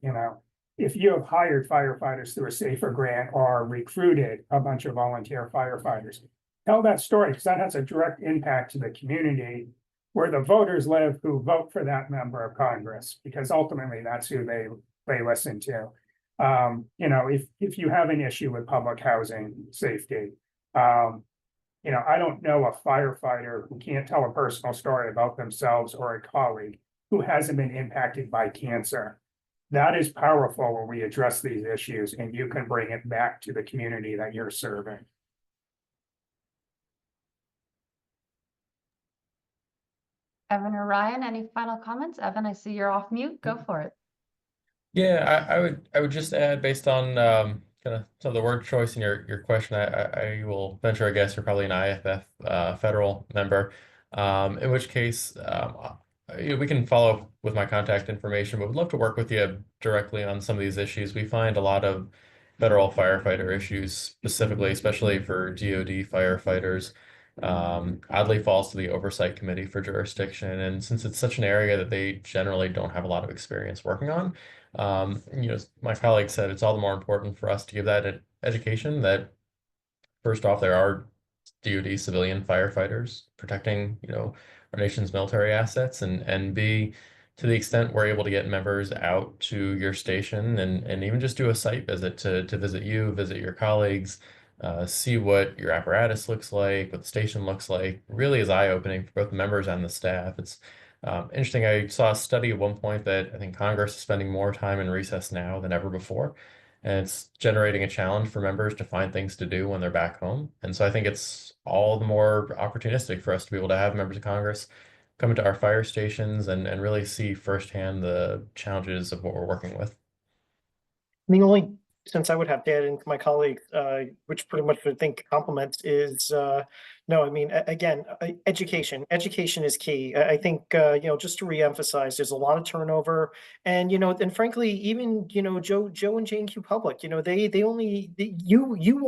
If you have hired firefighters through a SAFER grant or recruited a bunch of volunteer firefighters, tell that story, because that has a direct impact to the community where the voters live who vote for that member of Congress, because ultimately that's who they listen to. If you have an issue with public housing safety, I don't know a firefighter who can't tell a personal story about themselves or a colleague who hasn't been impacted by cancer. That is powerful when we address these issues, and you can bring it back to the community that you're serving. Evan or Ryan, any final comments? Evan, I see you're off mute. Go for it. Yeah, I would just add, based on kind of some of the word choice in your question, I will venture a guess you're probably an IFF federal member, in which case we can follow up with my contact information, but would love to work with you directly on some of these issues. We find a lot of federal firefighter issues, specifically, especially for DoD firefighters, oddly falls to the oversight committee for jurisdiction. And since it's such an area that they generally don't have a lot of experience working on, my colleague said it's all the more important for us to give that education that first off, there are DoD civilian firefighters protecting, our nation's military assets, and B, to the extent we're able to get members out to your station and even just do a site visit to visit you, visit your colleagues, see what your apparatus looks like, what the station looks like, really is eye-opening for both the members and the staff. It's interesting. I saw a study at one point that I think Congress is spending more time in recess now than ever before. And it's generating a challenge for members to find things to do when they're back home. And so I think it's all the more opportunistic for us to be able to have members of Congress come into our fire stations and really see firsthand the challenges of what we're working with. The only sense I would have to add into my colleague, which pretty much I think complements, is no, I mean, again, education is key. I think, just to reemphasize, there's a lot of turnover, and, and frankly, even, Joe and Jane Q Public, you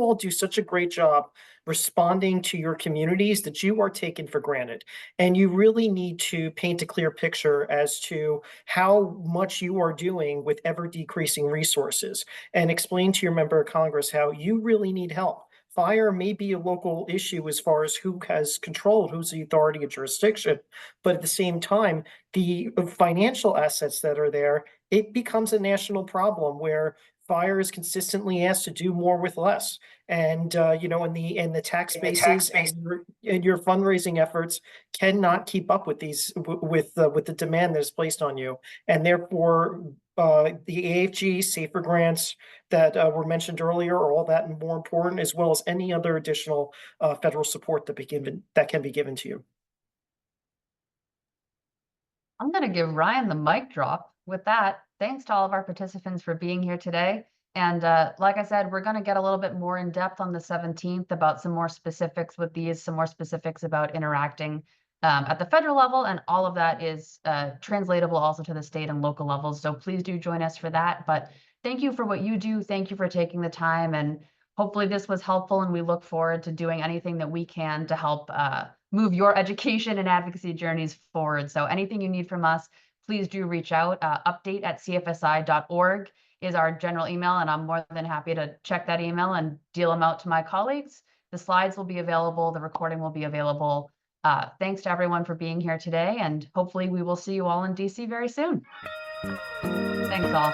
all do such a great job responding to your communities that you are taken for granted. And you really need to paint a clear picture as to how much you are doing with ever decreasing resources, and explain to your member of Congress how you really need help. Fire may be a local issue as far as who has control, who's the authority of jurisdiction, but at the same time, the financial assets that are there, it becomes a national problem where fire is consistently asked to do more with less. And, and the tax bases and your fundraising efforts cannot keep up with these, with the demand that is placed on you. And therefore, the AFG, SAFER grants that were mentioned earlier are all that and more important, as well as any other additional federal support that can be given to you. I'm going to give Ryan the mic drop. With that, thanks to all of our participants for being here today. And like I said, we're going to get a little bit more in depth on the 17th about some more specifics with these, some more specifics about interacting at the federal level, and all of that is translatable also to the state and local levels. So please do join us for that. But thank you for what you do. Thank you for taking the time, and hopefully this was helpful, and we look forward to doing anything that we can to help move your education and advocacy journeys forward. So anything you need from us, please do reach out. update@cfsi.org is our general email, and I'm more than happy to check that email and deal them out to my colleagues. The slides will be available. The recording will be available. Thanks to everyone for being here today, and hopefully we will see you all in DC very soon. Thanks all.